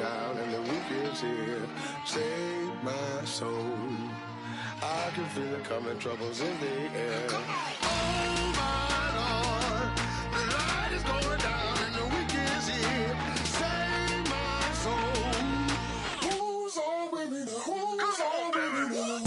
down and the weekend's here. Save my soul. I can feel it coming, troubles in the air. Oh my Lord, the light is going down and the weekend's here. Save my soul. Who's on with me now? Who's on with me now?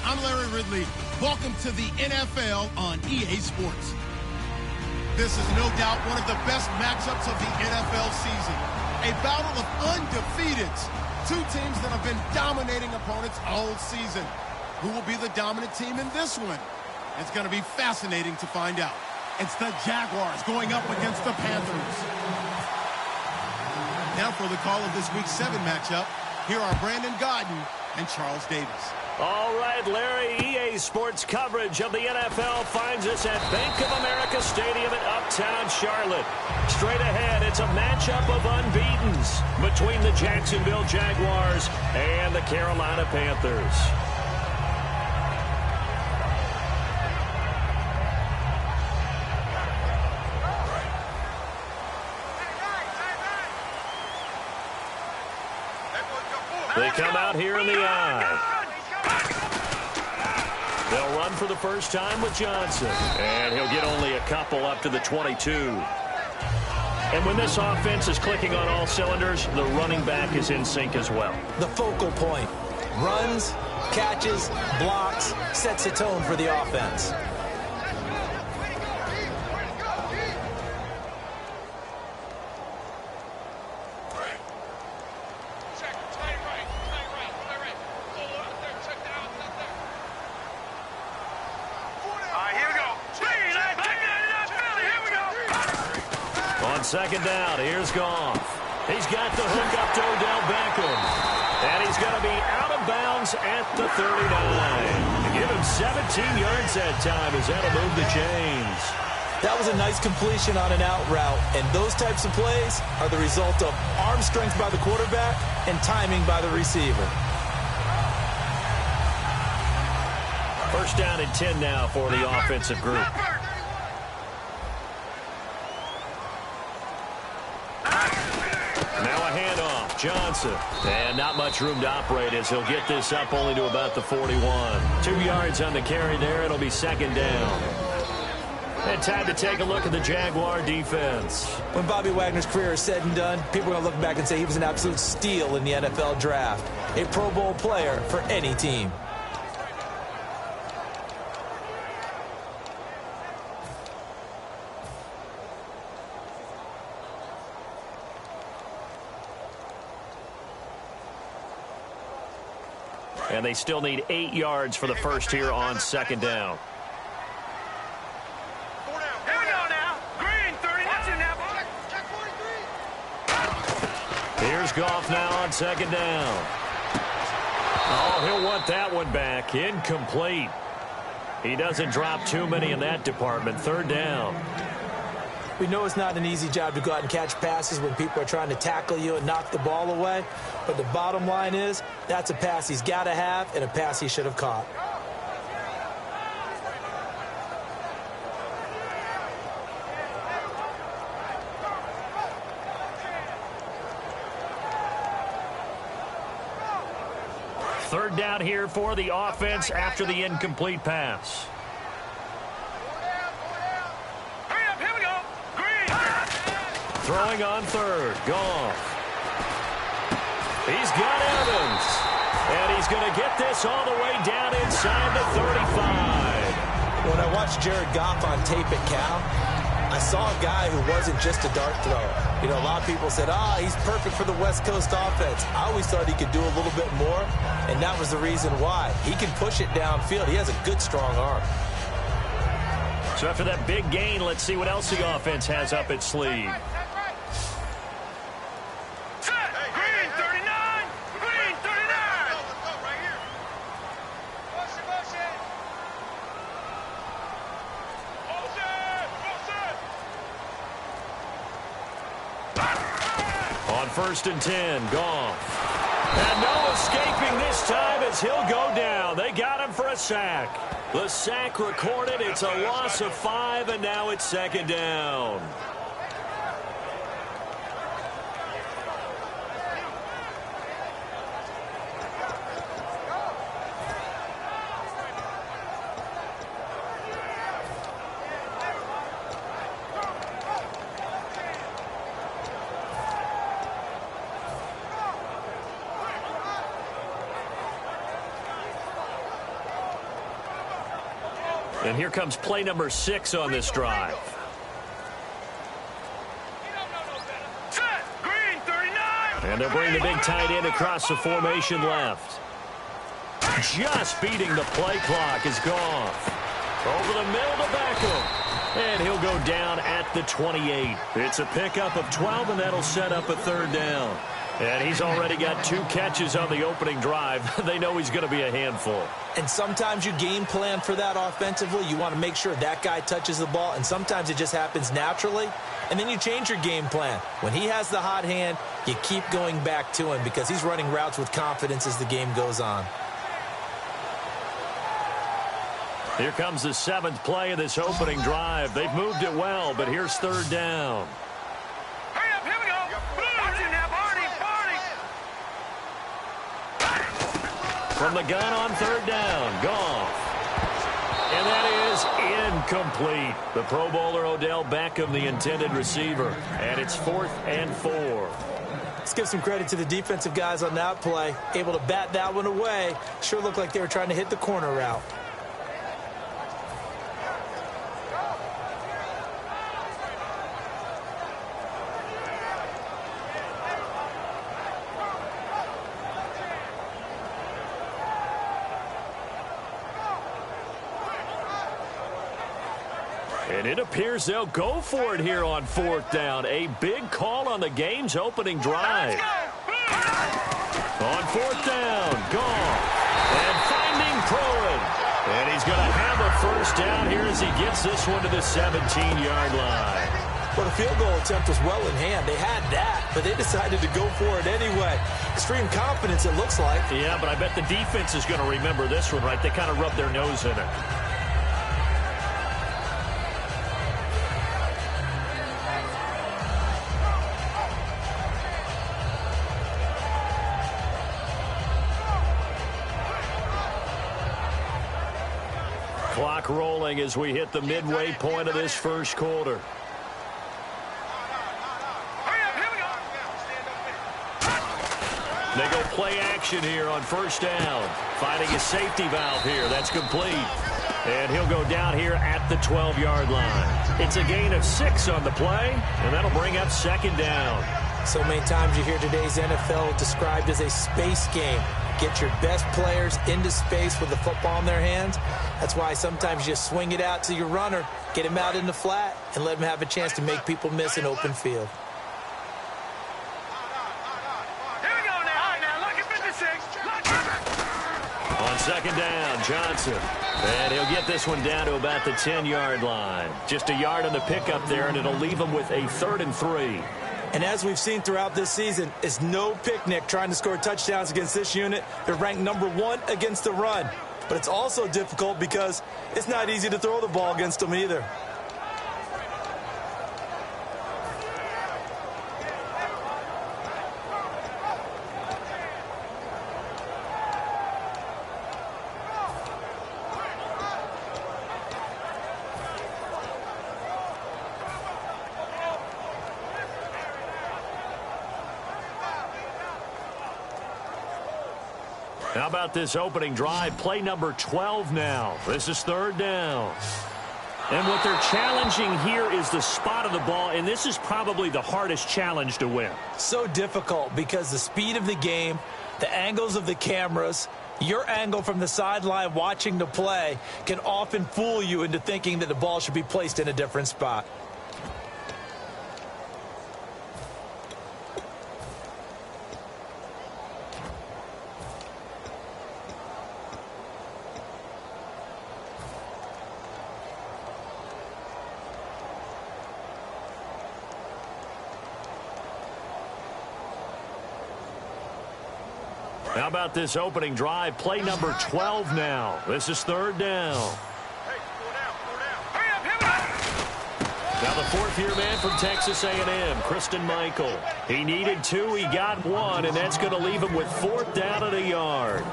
I'm Larry Ridley. Welcome to the NFL on EA Sports. This is no doubt one of the best matchups of the NFL season. A battle of undefeateds. Two teams that have been dominating opponents all season. Who will be the dominant team in this one? It's going to be fascinating to find out. It's the Jaguars going up against the Panthers. Now for the call of this Week 7 matchup, here are Brandon Godden and Charles Davis. All right, Larry, EA Sports coverage of the NFL finds us at Bank of America Stadium in Uptown Charlotte. Straight ahead, it's a matchup of unbeatens between the Jacksonville Jaguars and the Carolina Panthers. They come out here in the eye. They'll run for the first time with Johnson. And he'll get only a couple up to the 22. And when this offense is clicking on all cylinders, the running back is in sync as well. The focal point. Runs, catches, blocks, sets a tone for the offense. Second down, here's Goff. He's got the hook up to Odell Beckham. And he's going to be out of bounds at the 39. Give him 17 yards that time as that'll move the chains. That was a nice completion on an out route. And those types of plays are the result of arm strength by the quarterback and timing by the receiver. First down and 10 now for the offensive group. Johnson. And not much room to operate as he'll get this up only to about the 41. 2 yards on the carry there. It'll be second down. And time to take a look at the Jaguar defense. When Bobby Wagner's career is said and done, people are going to look back and say he was an absolute steal in the NFL draft. A Pro Bowl player for any team. And they still need 8 yards for the first here on second down. Here we go now. Green, 30. Watch it now. Check 43. Here's Goff now on second down. Oh, he'll want that one back. Incomplete. He doesn't drop too many in that department. Third down. We know it's not an easy job to go out and catch passes when people are trying to tackle you and knock the ball away. But the bottom line is, that's a pass he's got to have and a pass he should have caught. Third down here for the offense after the incomplete pass. Throwing on third. Goff. He's got Evans. And he's going to get this all the way down inside the 35. When I watched Jared Goff on tape at Cal, I saw a guy who wasn't just a dart thrower. You know, a lot of people said, he's perfect for the West Coast offense. I always thought he could do a little bit more, and that was the reason why. He can push it downfield. He has a good, strong arm. So after that big gain, let's see what else the offense has up its sleeve. On 1st and 10, Goff. And no escaping this time as he'll go down. They got him for a sack. The sack recorded. It's a loss of 5, and now it's 2nd down. And here comes play number 6 on this drive. And they'll bring the big tight end across the formation left. Just beating the play clock is Goff. Over the middle to Beckham. And he'll go down at the 28. It's a pickup of 12, and that'll set up a 3rd down. And he's already got 2 catches on the opening drive. They know he's going to be a handful. And sometimes you game plan for that offensively. You want to make sure that guy touches the ball, and sometimes it just happens naturally. And then you change your game plan. When he has the hot hand, you keep going back to him because he's running routes with confidence as the game goes on. Here comes the 7th play of this opening drive. They've moved it well, but here's 3rd down. From the gun on 3rd down, Goff. And that is incomplete. The Pro Bowler Odell Beckham, the intended receiver. And it's 4th and 4. Let's give some credit to the defensive guys on that play. Able to bat that one away. Sure looked like they were trying to hit the corner route. And it appears they'll go for it here on 4th down. A big call on the game's opening drive. On 4th down, Goff. And finding Pruitt. And he's going to have a 1st down here as he gets this one to the 17-yard line. Well, the field goal attempt was well in hand. They had that, but they decided to go for it anyway. Extreme confidence, it looks like. Yeah, but I bet the defense is going to remember this one, right? They kind of rubbed their nose in it. Clock rolling as we hit the midway point of this 1st quarter. They go play action here on 1st down. Finding a safety valve here. That's complete. And he'll go down here at the 12-yard line. It's a gain of 6 on the play, and that'll bring up 2nd down. So many times you hear today's NFL described as a space game. Get your best players into space with the football in their hands. That's why sometimes you swing it out to your runner, get him out in the flat, and let him have a chance to make people miss an open field. Here we go now. Look at 56. On 2nd down, Johnson. And he'll get this one down to about the 10-yard line. Just a yard on the pickup there, and it'll leave him with a 3rd and 3. And as we've seen throughout this season, it's no picnic trying to score touchdowns against this unit. They're ranked number 1 against the run. But it's also difficult because it's not easy to throw the ball against them either. How about this opening drive? Play number 12 now. This is 3rd down. And what they're challenging here is the spot of the ball, and this is probably the hardest challenge to win. So difficult because the speed of the game, the angles of the cameras, your angle from the sideline watching the play can often fool you into thinking that the ball should be placed in a different spot. How about this opening drive? Play number 12 now. This is third down. Now the fourth-year man from Texas A&M, Christine Michael. He needed 2, he got 1, and that's going to leave him with 4th down and a yard.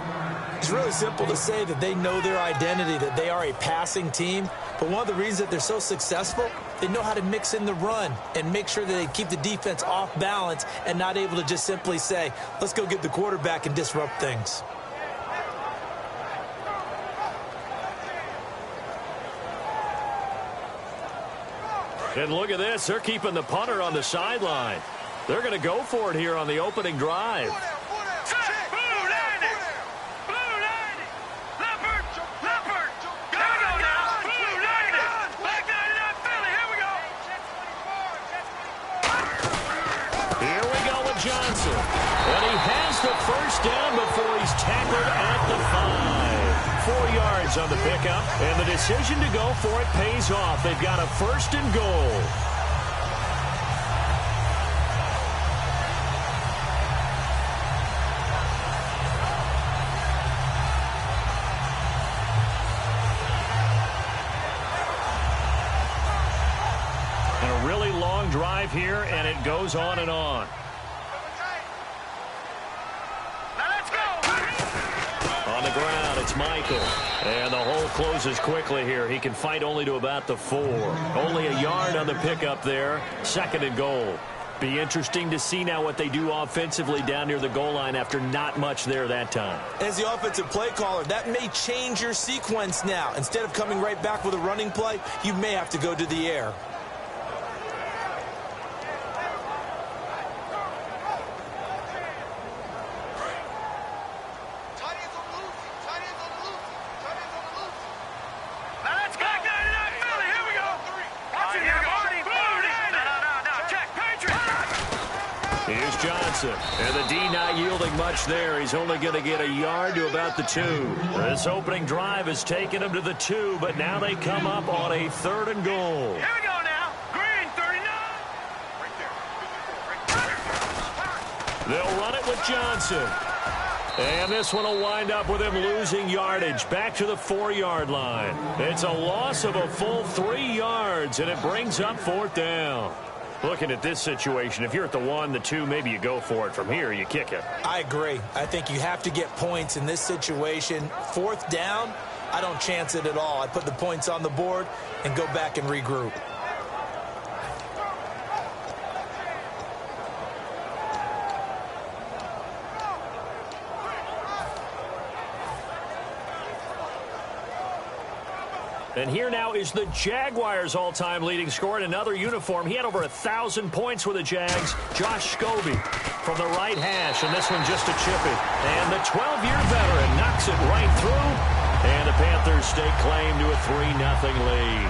It's really simple to say that they know their identity, that they are a passing team. But one of the reasons that they're so successful, they know how to mix in the run and make sure that they keep the defense off balance and not able to just simply say, let's go get the quarterback and disrupt things. And look at this. They're keeping the punter on the sideline. They're going to go for it here on the opening drive. Johnson. And he has the first down before he's tackled at the 5. 4 yards on the pickup, and the decision to go for it pays off. They've got a first and goal. And a really long drive here, and it goes on and on. On the ground, it's Michael. And the hole closes quickly here. He can fight only to about the 4. Only a yard on the pickup there. Second and goal. Be interesting to see now what they do offensively down near the goal line after not much there that time. As the offensive play caller, that may change your sequence now. Instead of coming right back with a running play, you may have to go to the air. And the D not yielding much there. He's only going to get a yard to about the 2. This opening drive has taken him to the 2, but now they come up on a 3rd and goal. Here we go now. Green 39. They'll run it with Johnson. And this one will wind up with him losing yardage back to the 4-yard line. It's a loss of a full 3 yards, and it brings up 4th down. Looking at this situation, if you're at the 1, the 2, maybe you go for it. From here, you kick it. I agree. I think you have to get points in this situation. 4th down, I don't chance it at all. I put the points on the board and go back and regroup. And here now is the Jaguars' all-time leading scorer in another uniform. He had over 1,000 points with the Jags. Josh Scobie from the right hash, and this one just a chippy. And the 12-year veteran knocks it right through, and the Panthers stake claim to a 3-0 lead.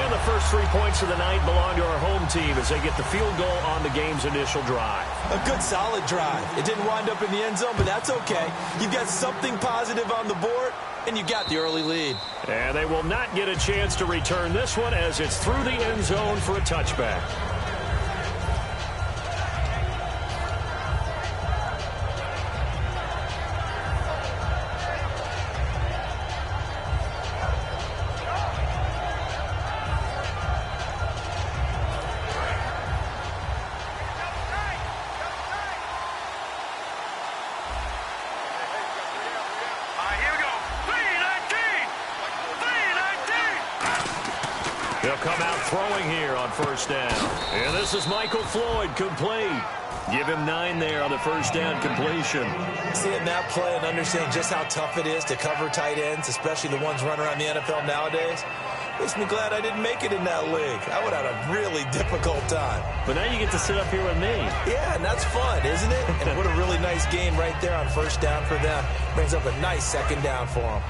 And the first 3 points of the night belong to our home team as they get the field goal on the game's initial drive. A good, solid drive. It didn't wind up in the end zone, but that's okay. You've got something positive on the board, and you got the early lead. And they will not get a chance to return this one as it's through the end zone for a touchback. They'll come out throwing here on first down. And this is Michael Floyd, complete. Give him 9 there on the first down completion. Seeing that play and understanding just how tough it is to cover tight ends, especially the ones running around the NFL nowadays, Makes me glad I didn't make it in that league. I would have had a really difficult time. But now you get to sit up here with me. Yeah, and that's fun, isn't it? And what a really nice game right there on first down for them. Brings up a nice second down for them.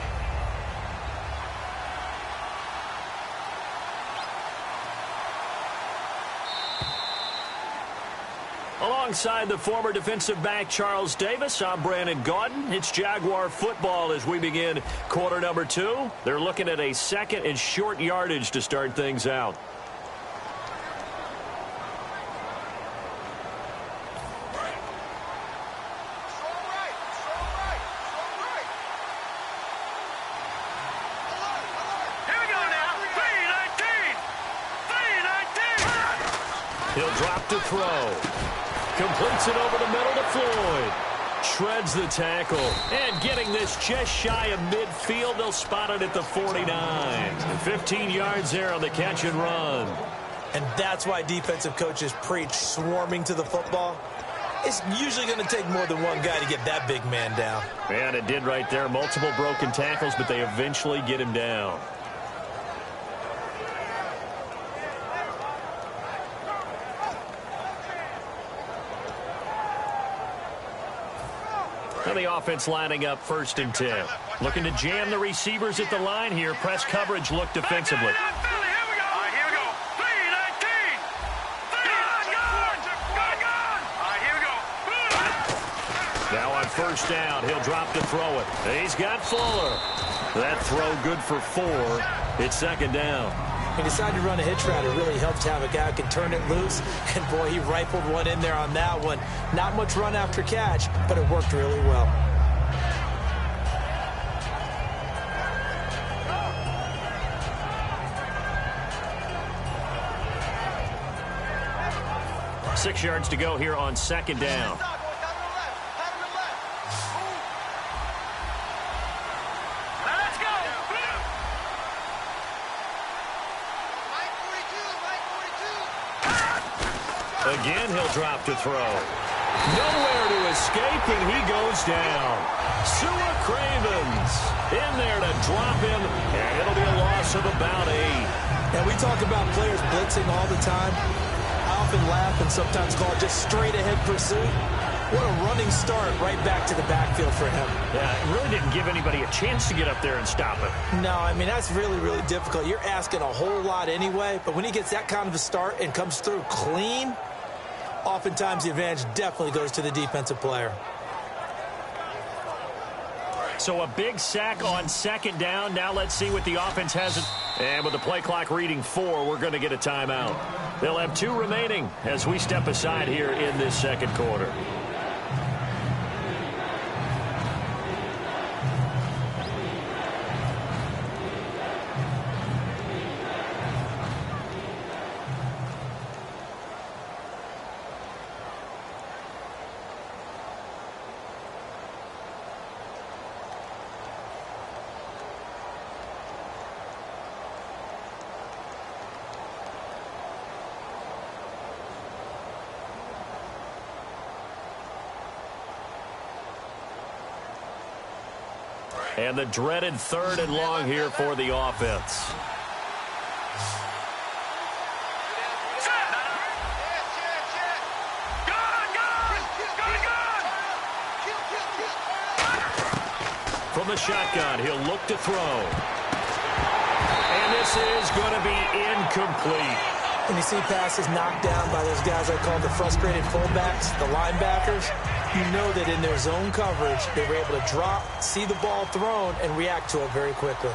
Alongside the former defensive back Charles Davis, I'm Brandon Gaudin. It's Jaguar football as we begin quarter number 2. They're looking at a second and short yardage to start things out. He'll drop to throw. Completes it over the middle to Floyd. Shreds the tackle. And getting this just shy of midfield, they'll spot it at the 49. 15 yards there on the catch and run. And that's why defensive coaches preach swarming to the football. It's usually going to take more than one guy to get that big man down. And it did right there. Multiple broken tackles, but they eventually get him down. The offense lining up 1st and 10. Looking to jam the receivers at the line here. Press coverage look defensively. Now on 1st down, he'll drop to throw it. He's got Fuller. That throw good for 4. It's 2nd down. He decided to run a hitch route. It really helps to have a guy who can turn it loose. And, boy, he rifled one in there on that one. Not much run after catch, but it worked really well. Six yards to go here on 2nd down. Again, he'll drop to throw. Nowhere to escape, and he goes down. Sua Cravens in there to drop him, and it'll be a loss of about 8. And we talk about players blitzing all the time. I often laugh and sometimes call it just straight-ahead pursuit. What a running start right back to the backfield for him. Yeah, it really didn't give anybody a chance to get up there and stop it. No, I mean, that's really, really difficult. You're asking a whole lot anyway, but when he gets that kind of a start and comes through clean, oftentimes the advantage definitely goes to the defensive player. So a big sack on 2nd down. Now let's see what the offense has. And with the play clock reading 4, we're going to get a timeout. They'll have 2 remaining as we step aside here in this 2nd quarter. And the dreaded 3rd and long here for the offense. From the shotgun, he'll look to throw. And this is going to be incomplete. When you see passes knocked down by those guys I call the frustrated fullbacks, the linebackers, you know that in their zone coverage, they were able to drop, see the ball thrown, and react to it very quickly.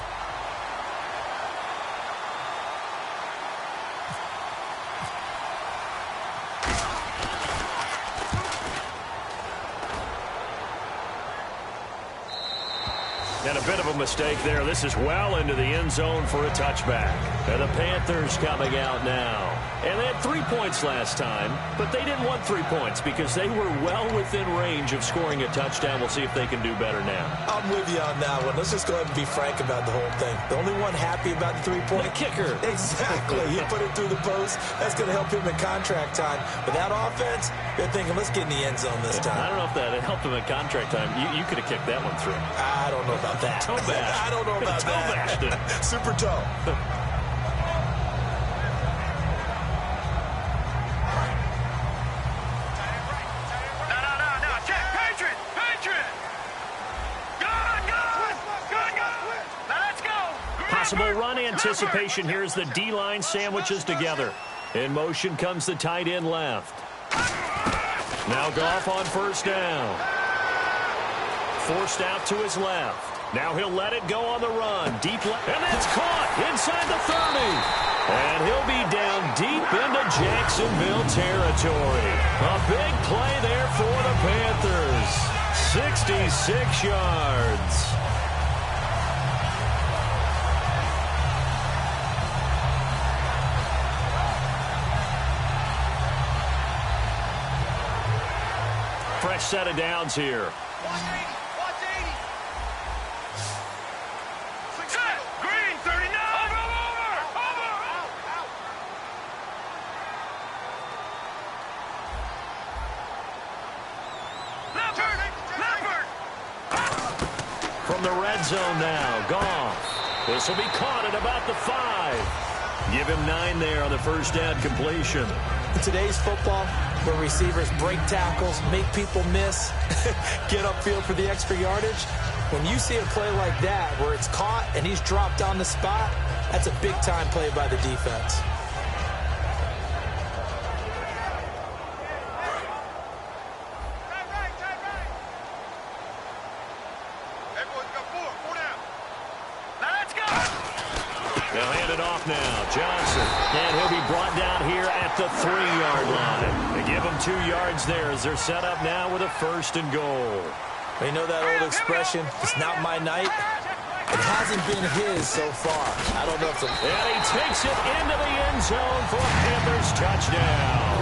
And a bit of a mistake there. This is well into the end zone for a touchback. And the Panthers coming out now. And they had 3 points last time, but they didn't want 3 points because they were well within range of scoring a touchdown. We'll see if they can do better now. I'm with you on that one. Let's just go ahead and be frank about the whole thing. The only one happy about the 3-point. The kicker. Exactly. He put it through the post. That's going to help him in contract time. But that offense, they're thinking, let's get in the end zone this time. I don't know if that helped him in contract time. You could have kicked that one through. I don't know about that. Toe bash. I don't know about that. Toe bashed it. Super toe. possible run anticipation here as the D-line sandwiches together. In motion comes the tight end left. Now Goff on first down. Forced out to his left. Now he'll let it go on the run. Deep left. And that's caught inside the 30. And he'll be down deep into Jacksonville territory. A big play there for the Panthers. 66 yards. Fresh set of downs here. 180. Green, 39. Over. Leopard. From the red zone now, Goff. This will be caught at about the 5. Give him 9 there on the first down completion. In today's football, where receivers break tackles, make people miss, get upfield for the extra yardage, when you see a play like that where it's caught and he's dropped on the spot, that's a big-time play by the defense. Everyone's got 4 down. Now let's go. They'll hand it off now. Johnson. And he'll be brought down here at the 3-yard line. They give him 2 yards there as they're set up now with a 1st and goal. You know that old expression, it's not my night? It hasn't been his so far. I don't know if it's... And he takes it into the end zone for a Panthers touchdown.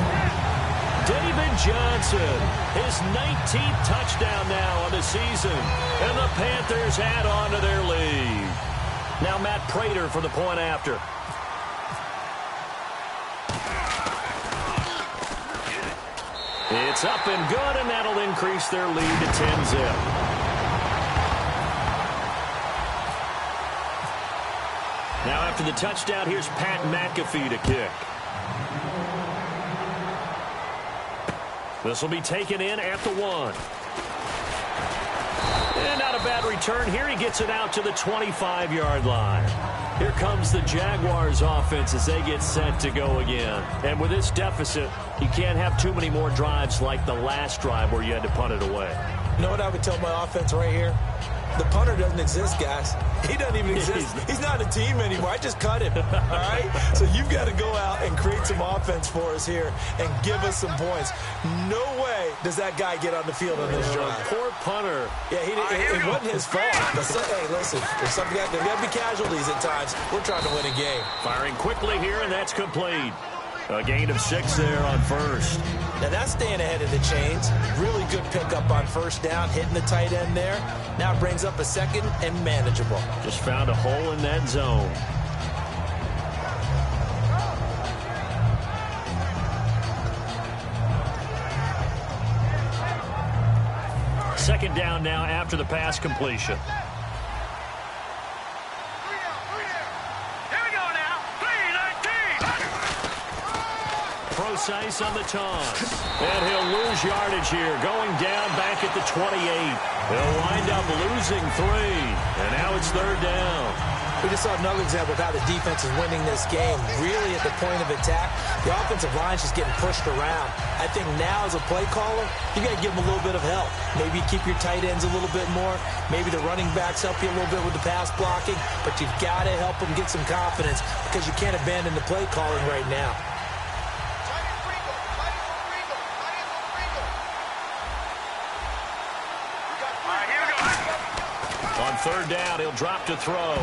David Johnson, his 19th touchdown now on the season. And the Panthers add on to their lead. Now Matt Prater for the point after. It's up and good, and that'll increase their lead to 10-zip. Now after the touchdown, here's Pat McAfee to kick. This will be taken in at the 1. And not a bad return here. He gets it out to the 25-yard line. Here comes the Jaguars offense as they get set to go again. And with this deficit, you can't have too many more drives like the last drive where you had to punt it away. You know what I would tell my offense right here? The punter doesn't exist, guys. He doesn't even exist. He's not a team anymore. I just cut him, all right? So you've got to go out and create some offense for us here and give us some points. No way does that guy get on the field on this drive. Poor punter. Yeah, it wasn't his fault. But hey, listen, there's got to be casualties at times. We're trying to win a game. Firing quickly here, and that's complete. A gain of 6 there on first. Now that's staying ahead of the chains. Really good pickup on first down, hitting the tight end there. Now it brings up a 2nd and manageable. Just found a hole in that zone. Second down now after the pass completion. Precise on the toss. And he'll lose yardage here, going down back at the 28. They'll wind up losing 3. And now it's 3rd down. We just saw another example of how the defense is winning this game. Really at the point of attack, the offensive line's just getting pushed around. I think now as a play caller, you got to give them a little bit of help. Maybe keep your tight ends a little bit more. Maybe the running backs help you a little bit with the pass blocking. But you've got to help them get some confidence because you can't abandon the play calling right now. On 3rd down, he'll drop to throw.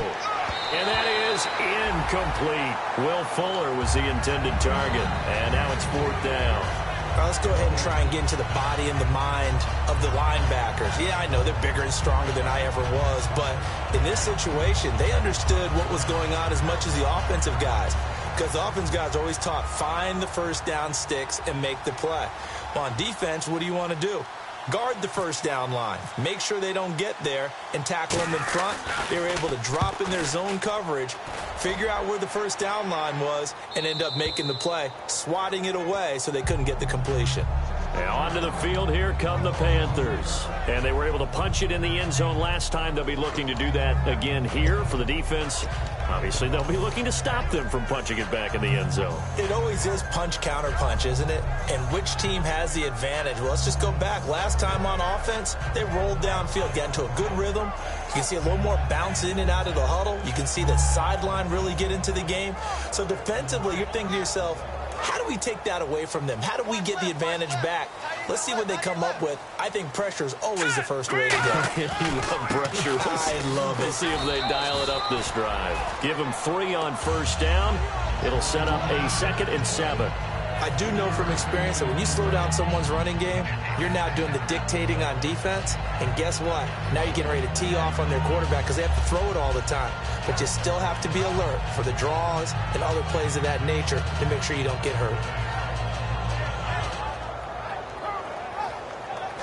And that is incomplete. Will Fuller was the intended target. And now it's 4th down. All right, let's go ahead and try and get into the body and the mind of the linebackers. Yeah, I know they're bigger and stronger than I ever was, but in this situation, they understood what was going on as much as the offensive guys. Because the offense guys are always taught, find the first down sticks and make the play. Well, on defense, what do you want to do? Guard the first down line. Make sure they don't get there and tackle them in front. They were able to drop in their zone coverage, figure out where the first down line was, and end up making the play, swatting it away so they couldn't get the completion. Now onto the field, here come the Panthers. And they were able to punch it in the end zone last time. They'll be looking to do that again here for the defense. Obviously, they'll be looking to stop them from punching it back in the end zone. It always is punch-counter-punch, isn't it? And which team has the advantage? Well, let's just go back. Last time on offense, they rolled downfield, got into a good rhythm. You can see a little more bounce in and out of the huddle. You can see the sideline really get into the game. So defensively, you're thinking to yourself, how do we take that away from them? How do we get the advantage back? Let's see what they come up with. I think pressure is always the first way to go. You love pressure. I love it. We'll see if they dial it up this drive. Give them 3 on first down. It'll set up a 2nd and 7. I do know from experience that when you slow down someone's running game, you're now doing the dictating on defense. And guess what? Now you're getting ready to tee off on their quarterback because they have to throw it all the time. But you still have to be alert for the draws and other plays of that nature to make sure you don't get hurt.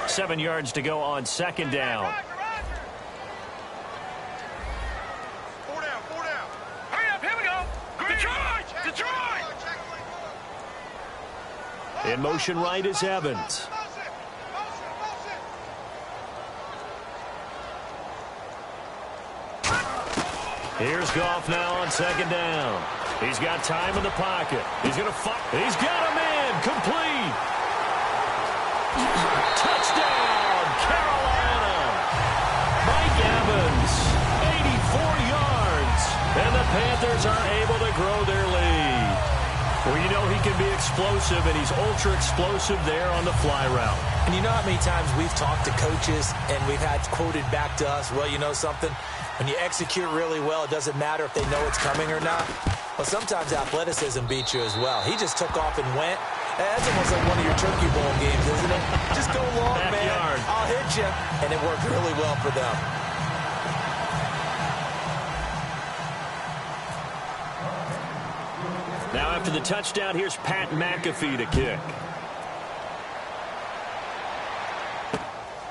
7 yards to go on 2nd down. 4 down, 4 down. Hurry up, here we go. Detroit! Detroit! In motion right is Evans. Here's Goff now on 2nd down. He's got time in the pocket. He's going to fight. He's got a man. Complete. Touchdown, Carolina. Mike Evans, 84 yards. And the Panthers are able to grow their lead. Well, you know he can be explosive, and he's ultra-explosive there on the fly route. And you know how many times we've talked to coaches and we've had quoted back to us, well, you know something? When you execute really well, it doesn't matter if they know it's coming or not. Well, sometimes athleticism beats you as well. He just took off and went. That's almost like one of your Turkey Bowl games, isn't it? Just go long, man. I'll hit you. And it worked really well for them. Now after the touchdown, here's Pat McAfee to kick.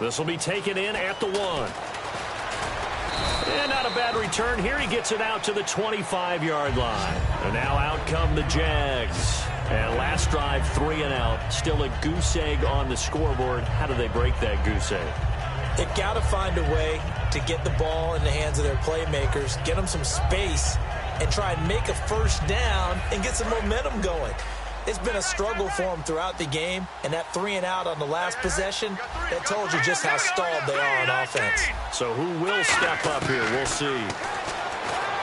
This will be taken in at the 1. And not a bad return here. He gets it out to the 25-yard line. And now out come the Jags. And last drive, 3 and out. Still a goose egg on the scoreboard. How do they break that goose egg? They've got to find a way to get the ball in the hands of their playmakers, get them some space, and try and make a first down and get some momentum going. It's been a struggle for them throughout the game, and that 3 and out on the last possession, that told you just how stalled they are on offense. So who will step up here? We'll see.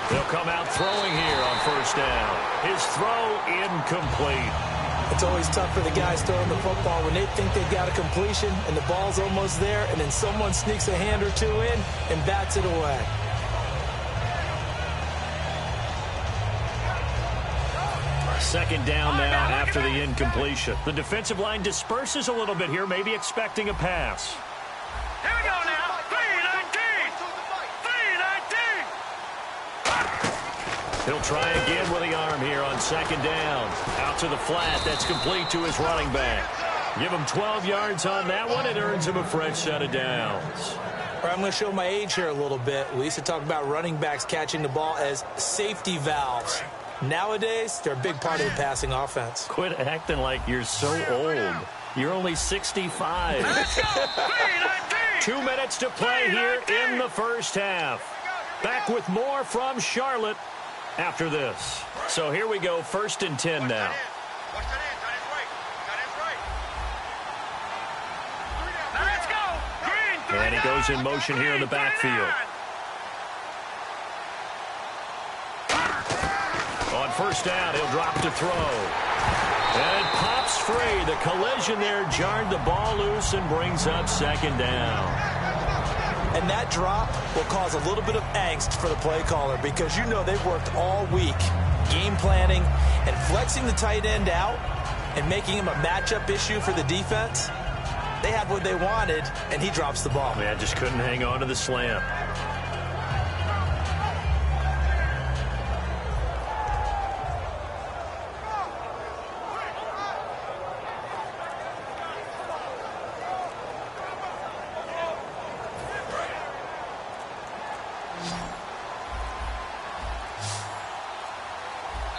They'll come out throwing here on first down. His throw incomplete. It's always tough for the guys throwing the football when they think they've got a completion and the ball's almost there, and then someone sneaks a hand or two in and bats it away. Second down now after the incompletion. The defensive line disperses a little bit here, maybe expecting a pass. Here we go now. 3-19. 3-19. He'll try again with the arm here on second down. Out to the flat. That's complete to his running back. Give him 12 yards on that one. It earns him a fresh set of downs. I'm going to show my age here a little bit. We used to talk about running backs catching the ball as safety valves. Nowadays, they're a big part of the passing offense. Quit acting like you're so old. You're only 65. 2 minutes to play here in the first half. Back with more from Charlotte after this. So here we go, 1st and 10 now. Watch that in. Tight end's right. Tight end's right. Now let's go. Green. And he goes in motion here in the backfield. On first down, he'll drop to throw. And it pops free. The collision there jarred the ball loose and brings up second down. And that drop will cause a little bit of angst for the play caller because you know they've worked all week game planning and flexing the tight end out and making him a matchup issue for the defense. They had what they wanted, and he drops the ball. Yeah, just couldn't hang on to the slant.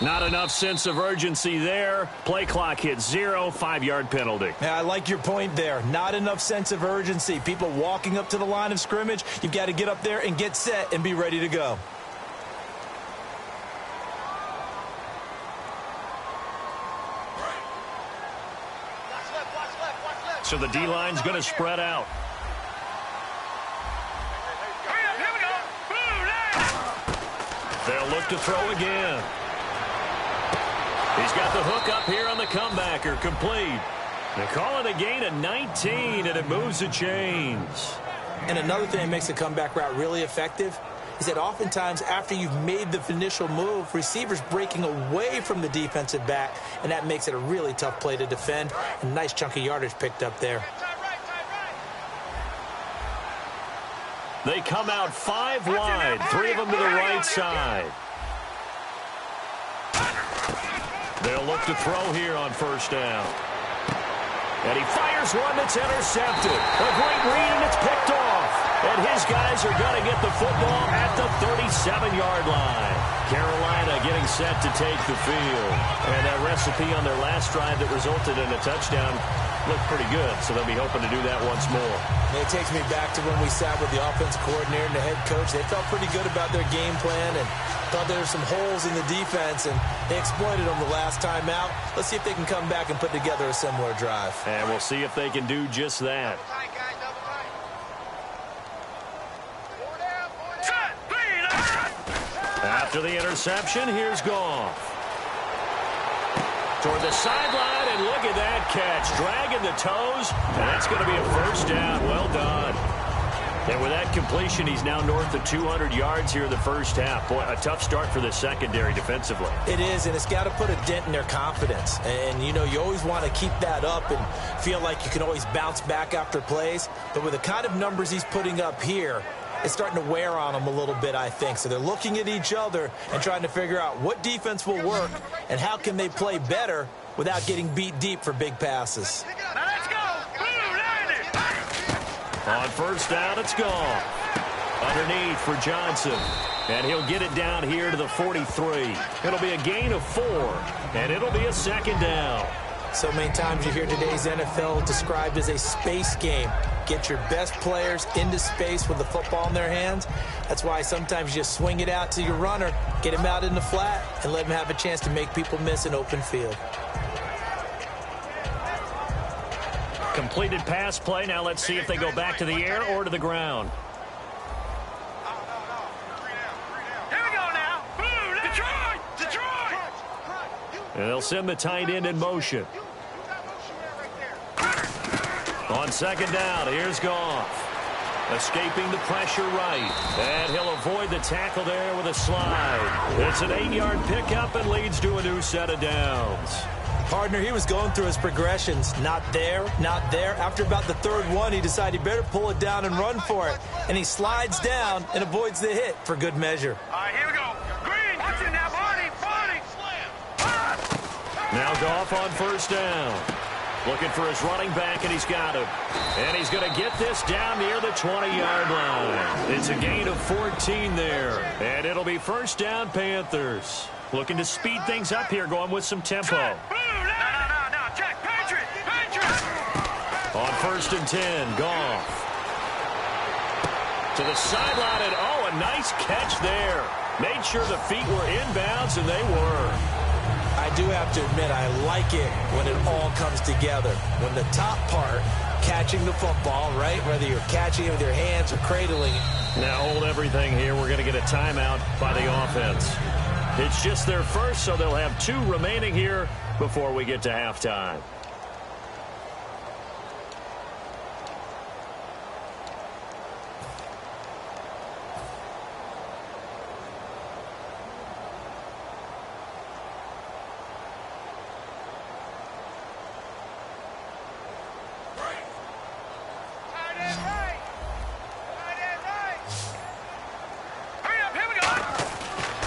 Not enough sense of urgency there. Play clock hits 0, 5-yard penalty. Yeah, I like your point there. Not enough sense of urgency. People walking up to the line of scrimmage, you've got to get up there and get set and be ready to go. So the D-line's going to spread out. They'll look to throw again. He's got the hook up here on the comebacker, complete. They call it a gain of 19, and it moves the chains. And another thing that makes the comeback route really effective is that oftentimes after you've made the initial move, receivers breaking away from the defensive back, and that makes it a really tough play to defend. A nice chunk of yardage picked up there. They come out 5 wide, 3 of them to the right side. They'll look to throw here on first down. And he fires one that's intercepted. A great read, and it's picked off. And his guys are going to get the football at the 37-yard line. Carolina getting set to take the field. And that recipe on their last drive that resulted in a touchdown looked pretty good, so they'll be hoping to do that once more. It takes me back to when we sat with the offensive coordinator and the head coach. They felt pretty good about their game plan and thought there were some holes in the defense, and they exploited them the last time out. Let's see if they can come back and put together a similar drive. And we'll see if they can do just that. After the interception, here's Goff. Toward the sideline, and look at that catch. Dragging the toes, and that's going to be a first down. Well done. And with that completion, he's now north of 200 yards here in the first half. Boy, a tough start for the secondary defensively. It is, and it's got to put a dent in their confidence. And, you know, you always want to keep that up and feel like you can always bounce back after plays. But with the kind of numbers he's putting up here, it's starting to wear on them a little bit, I think. So they're looking at each other and trying to figure out what defense will work and how can they play better without getting beat deep for big passes. Now let's go. On first down, it's gone. Underneath for Johnson. And he'll get it down here to the 43. It'll be a gain of 4, and it'll be a second down. So many times you hear today's NFL described as a space game. Get your best players into space with the football in their hands. That's why sometimes you just swing it out to your runner, get him out in the flat, and let him have a chance to make people miss an open field. Completed pass play. Now let's see if they go back to the air or to the ground. Here we go now. Detroit! Detroit! And they'll send the tight end in motion. On second down, here's Goff. Escaping the pressure right. And he'll avoid the tackle there with a slide. It's an 8-yard pickup and leads to a new set of downs. Partner, he was going through his progressions. Not there, not there. After about the third one, he decided he better pull it down and run for it. And he slides down and avoids the hit for good measure. All right, here we go. Green, watch it now, Barney. Now Goff on first down. Looking for his running back, and he's got him. And he's going to get this down near the 20-yard line. It's a gain of 14 there. And it'll be first down, Panthers. Looking to speed things up here, going with some tempo. No, check. Patriot. On first and 10, Goff. To the sideline, and a nice catch there. Made sure the feet were inbounds, and they were. I do have to admit, I like it when it all comes together. When the top part, catching the football, right? Whether you're catching it with your hands or cradling it. Now hold everything here. We're going to get a timeout by the offense. It's just their first, so they'll have 2 remaining here before we get to halftime.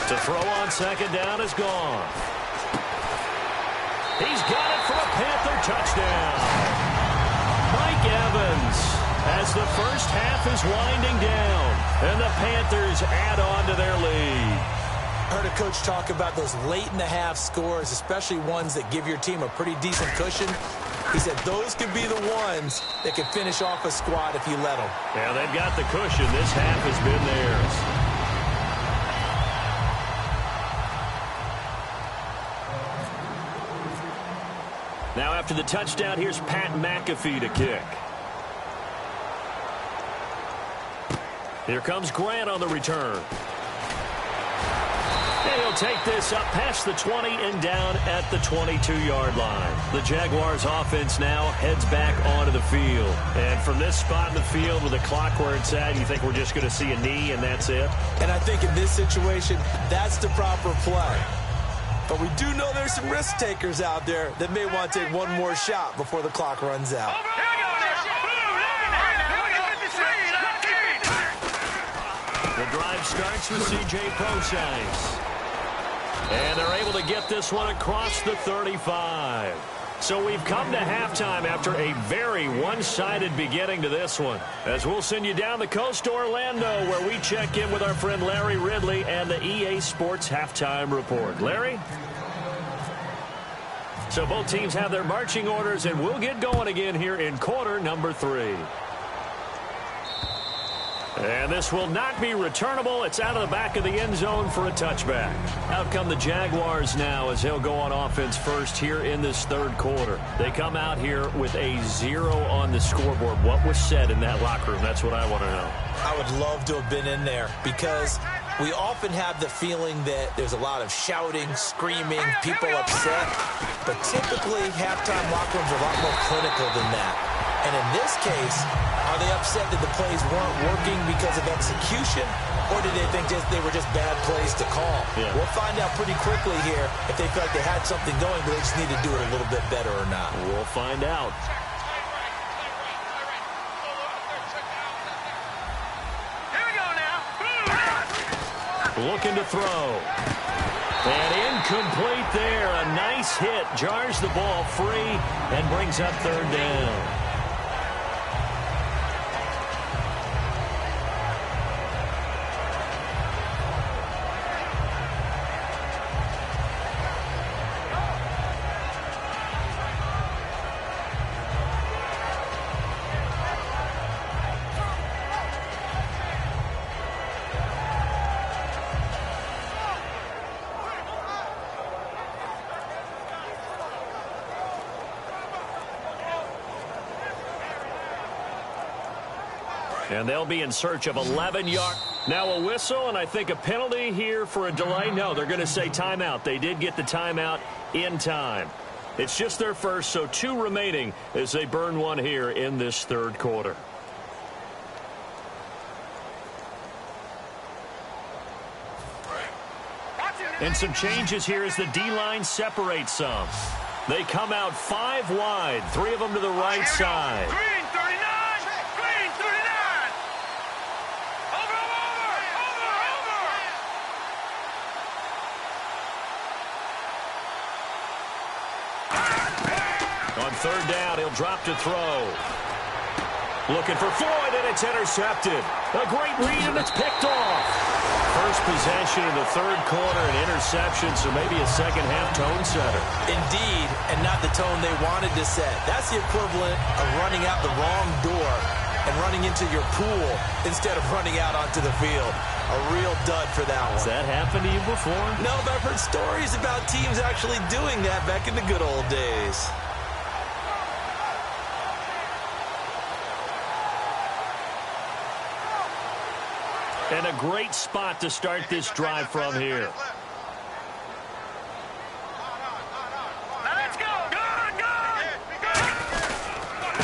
To throw on second down is gone. He's got it for a Panther touchdown. Mike Evans, as the first half is winding down, and the Panthers add on to their lead. Heard a coach talk about those late-in-the-half scores, especially ones that give your team a pretty decent cushion. He said those could be the ones that could finish off a squad if you let them. Yeah, they've got the cushion. This half has been theirs. Now after the touchdown, here's Pat McAfee to kick. Here comes Grant on the return. And he'll take this up past the 20 and down at the 22-yard line. The Jaguars offense now heads back onto the field. And from this spot in the field with the clock where it's at, you think we're just going to see a knee and that's it? And I think in this situation, that's the proper play. But we do know there's some risk takers out there that may want to take one more shot before the clock runs out. The drive starts with C.J. Prosise. And they're able to get this one across the 35. So we've come to halftime after a very one-sided beginning to this one. As we'll send you down the coast to Orlando, where we check in with our friend Larry Ridley and the EA Sports Halftime Report. Larry? So both teams have their marching orders, and we'll get going again here in quarter number 3. And this will not be returnable. It's out of the back of the end zone for a touchback. Out come the Jaguars now as they'll go on offense first here in this third quarter. They come out here with a 0 on the scoreboard. What was said in that locker room? That's what I want to know. I would love to have been in there because we often have the feeling that there's a lot of shouting, screaming, people upset. But typically, halftime locker rooms are a lot more clinical than that. And in this case, are they upset that the plays weren't working because of execution, or did they think they were just bad plays to call? Yeah. We'll find out pretty quickly here if they feel like they had something going, but they just need to do it a little bit better or not. We'll find out. Here we go now. Looking to throw. And incomplete there. A nice hit. Jars the ball free and brings up third down. And they'll be in search of 11 yards. Now a whistle, and I think a penalty here for a delay. No, they're going to say timeout. They did get the timeout in time. It's just their first, so 2 remaining as they burn one here in this third quarter. And some changes here as the D-line separates some. They come out 5 wide, 3 of them to the right side. Green 39, green 39. Over. On third down, he'll drop to throw. Looking for Floyd, and it's intercepted. A great read, and it's picked off. First possession of the third quarter, an interception, so maybe a second-half tone setter. Indeed, and not the tone they wanted to set. That's the equivalent of running out the wrong door and running into your pool instead of running out onto the field. A real dud for that one. Has that happened to you before? No, but I've heard stories about teams actually doing that back in the good old days. And a great spot to start this drive from here. Let's go.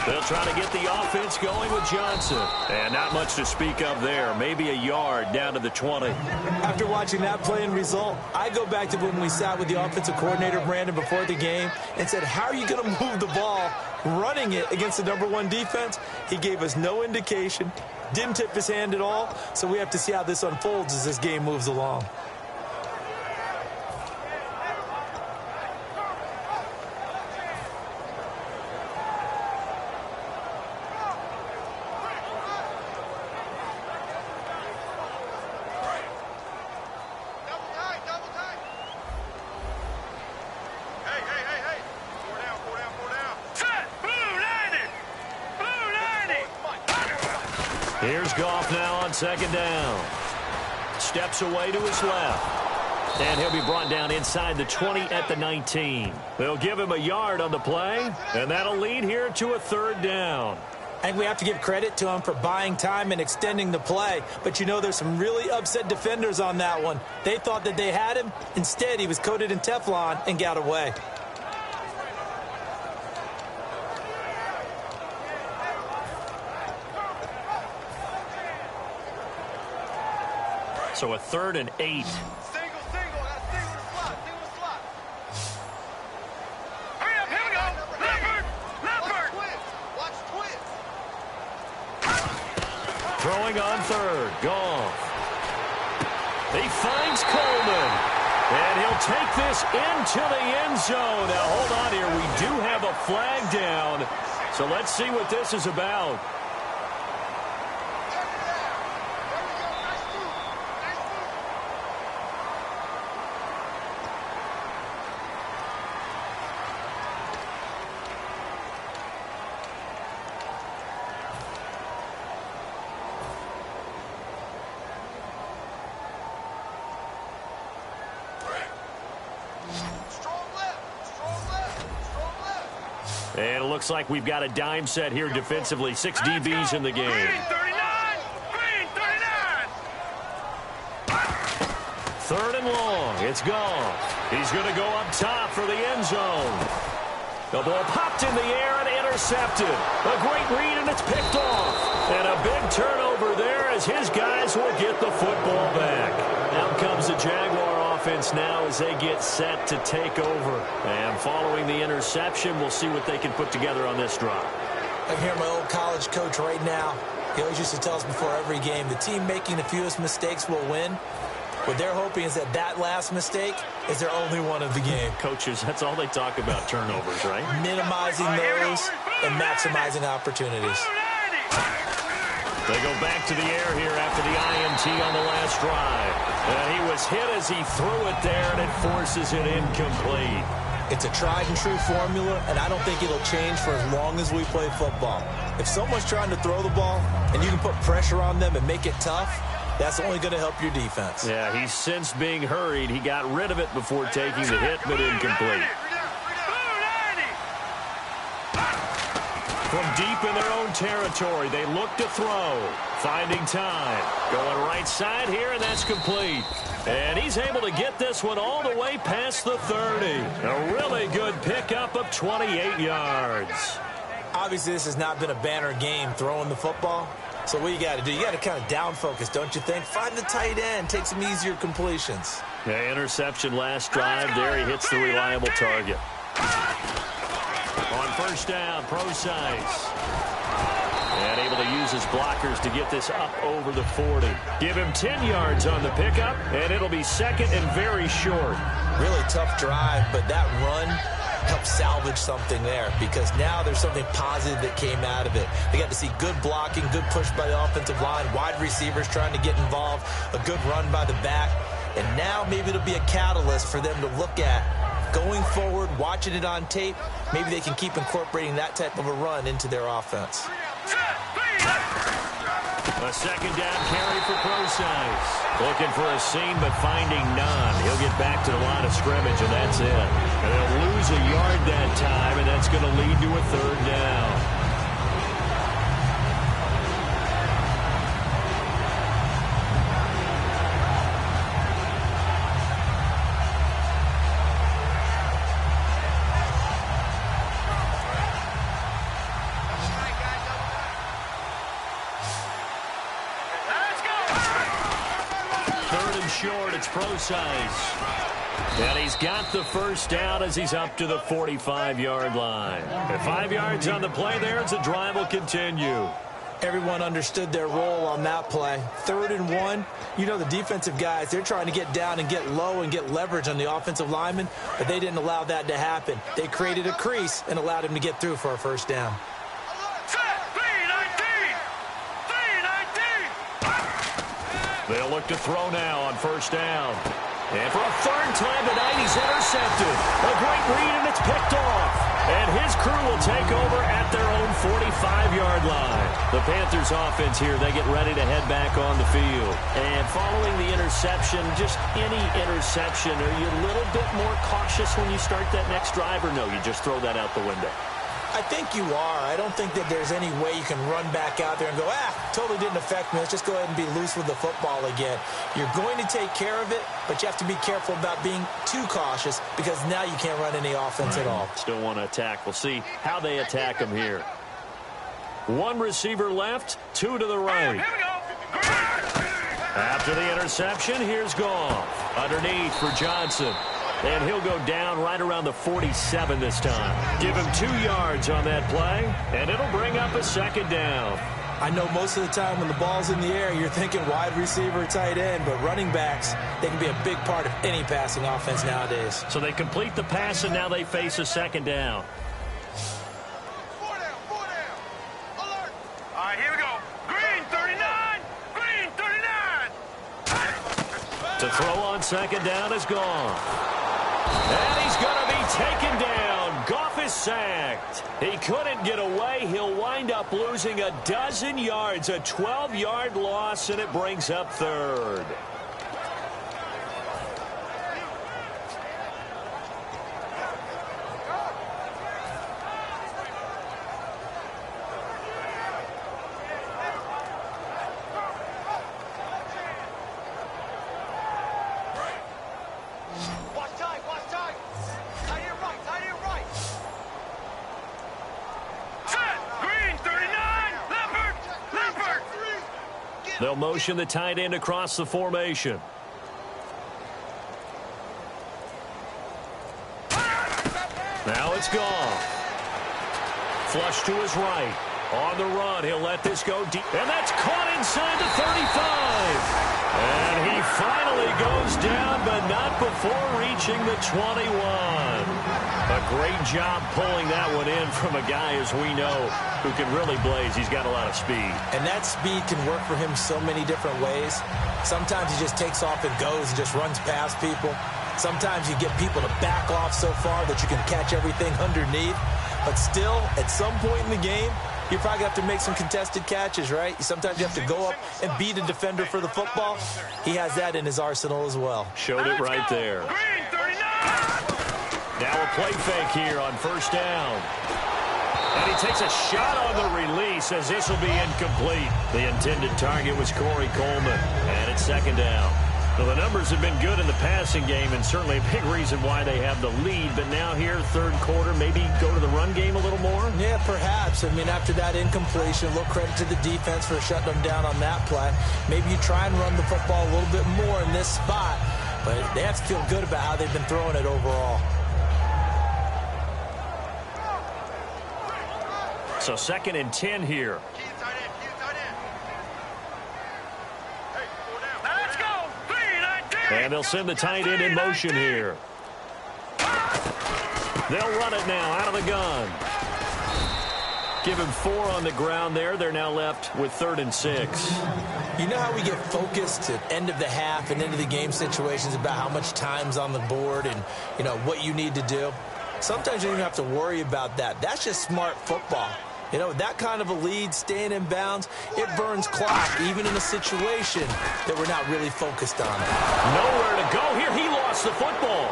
They'll try to get the offense going with Johnson. And not much to speak of there. Maybe a yard down to the 20. After watching that play and result, I go back to when we sat with the offensive coordinator, Brandon, before the game and said, how are you going to move the ball running it against the #1 defense? He gave us no indication. Didn't tip his hand at all, so we have to see how this unfolds as this game moves along. Here's Goff now on second down. Steps away to his left. And he'll be brought down inside the 20 at the 19. They'll give him a yard on the play, and that'll lead here to a third down. I think we have to give credit to him for buying time and extending the play. But, you know, there's some really upset defenders on that one. They thought that they had him. Instead, he was coated in Teflon and got away. So a 3rd and 8. Throwing on 3rd. Goff. He finds Coleman. And he'll take this into the end zone. Now, hold on here. We do have a flag down. So let's see what this is about. And it looks like we've got a dime set here defensively. 6 DBs in the game. Green 39! Green 39! 3rd and long. It's gone. He's going to go up top for the end zone. The ball popped in the air and intercepted. A great read, and it's picked off. And a big turnover there as his guys will get the football back. Out comes the Jaguar offense now as they get set to take over. And following the interception, we'll see what they can put together on this drive. I can hear my old college coach right now. He always used to tell us before every game, the team making the fewest mistakes will win. What they're hoping is that that last mistake is their only one of the game. Coaches, that's all they talk about, turnovers, right? Minimizing those and maximizing opportunities. They go back to the air here after the INT on the last drive. And he was hit as he threw it there, and it forces it incomplete. It's a tried-and-true formula, and I don't think it'll change for as long as we play football. If someone's trying to throw the ball and you can put pressure on them and make it tough, that's only going to help your defense. Yeah, he's since being hurried. He got rid of it before taking the hit, but incomplete. From deep in their own territory, they look to throw. Finding time. Going right side here, and that's complete. And he's able to get this one all the way past the 30. A really good pickup of 28 yards. Obviously, this has not been a banner game throwing the football. So what you got to do, you got to kind of down focus, don't you think? Find the tight end, take some easier completions. Yeah, interception last drive. There he hits the reliable target. On first down, Pro-Size. And able to use his blockers to get this up over the 40. Give him 10 yards on the pickup, and it'll be second and very short. Really tough drive, but that run helped salvage something there because now there's something positive that came out of it. They got to see good blocking, good push by the offensive line, wide receivers trying to get involved, a good run by the back, and now maybe it'll be a catalyst for them to look at going forward, watching it on tape. Maybe they can keep incorporating that type of a run into their offense. A second down carry for Pro-Size. Looking for a seam, but finding none. He'll get back to the line of scrimmage, and that's it. And they'll lose a yard that time, and that's going to lead to a third down. Short, it's Pro-Size. And he's got the first down as he's up to the 45-yard line. And 5 yards on the play there as the drive will continue. Everyone understood their role on that play. 3rd and 1. You know the defensive guys, they're trying to get down and get low and get leverage on the offensive lineman, but they didn't allow that to happen. They created a crease and allowed him to get through for a first down. They'll look to throw now on first down. And for a third time tonight, he's intercepted. A great read, and it's picked off. And his crew will take over at their own 45-yard line. The Panthers offense here, they get ready to head back on the field. And following the interception, just any interception, are you a little bit more cautious when you start that next drive, or no, you just throw that out the window? I think you are. I don't think that there's any way you can run back out there and go, totally didn't affect me. Let's just go ahead and be loose with the football again. You're going to take care of it, but you have to be careful about being too cautious because now you can't run any offense at all. Still want to attack. We'll see how they attack him here. One receiver left, two to the right. After the interception, here's Goff. Underneath for Johnson. And he'll go down right around the 47 this time. Give him 2 yards on that play, and it'll bring up a second down. I know most of the time when the ball's in the air, you're thinking wide receiver, tight end, but running backs, they can be a big part of any passing offense nowadays. So they complete the pass, and now they face a second down. 4 down. Alert. All right, here we go. Green 39. Green 39. To throw on second down is Goff. And he's going to be taken down. Goff is sacked. He couldn't get away. He'll wind up losing a dozen yards, a 12-yard loss, and it brings up third. They'll motion the tight end across the formation. Now it's Goff. Flush to his right. On the run, he'll let this go deep. And that's caught inside the 35. And he finally goes down, but not before reaching the 21. A great job pulling that one in from a guy, as we know, who can really blaze. He's got a lot of speed. And that speed can work for him so many different ways. Sometimes he just takes off and goes and just runs past people. Sometimes you get people to back off so far that you can catch everything underneath. But still, at some point in the game, you probably have to make some contested catches, right? Sometimes you have to go up and beat a defender for the football. He has that in his arsenal as well. Showed it right there. Green 39. Now a play fake here on first down. And he takes a shot on the release as this will be incomplete. The intended target was Corey Coleman. And it's second down. Well, the numbers have been good in the passing game and certainly a big reason why they have the lead. But now here, third quarter, maybe go to the run game a little more? Yeah, perhaps. I mean, after that incompletion, a little credit to the defense for shutting them down on that play. Maybe you try and run the football a little bit more in this spot. But they have to feel good about how they've been throwing it overall. So 2nd and 10 here. And they'll send the tight end in motion here. They'll run it now out of the gun. Give him 4 on the ground there. They're now left with 3rd and 6. You know how we get focused at end of the half and end of the game situations about how much time's on the board and, you know, what you need to do? Sometimes you don't even have to worry about that. That's just smart football. You know, that kind of a lead, staying in bounds, it burns clock, even in a situation that we're not really focused on. Nowhere to go here. He lost the football.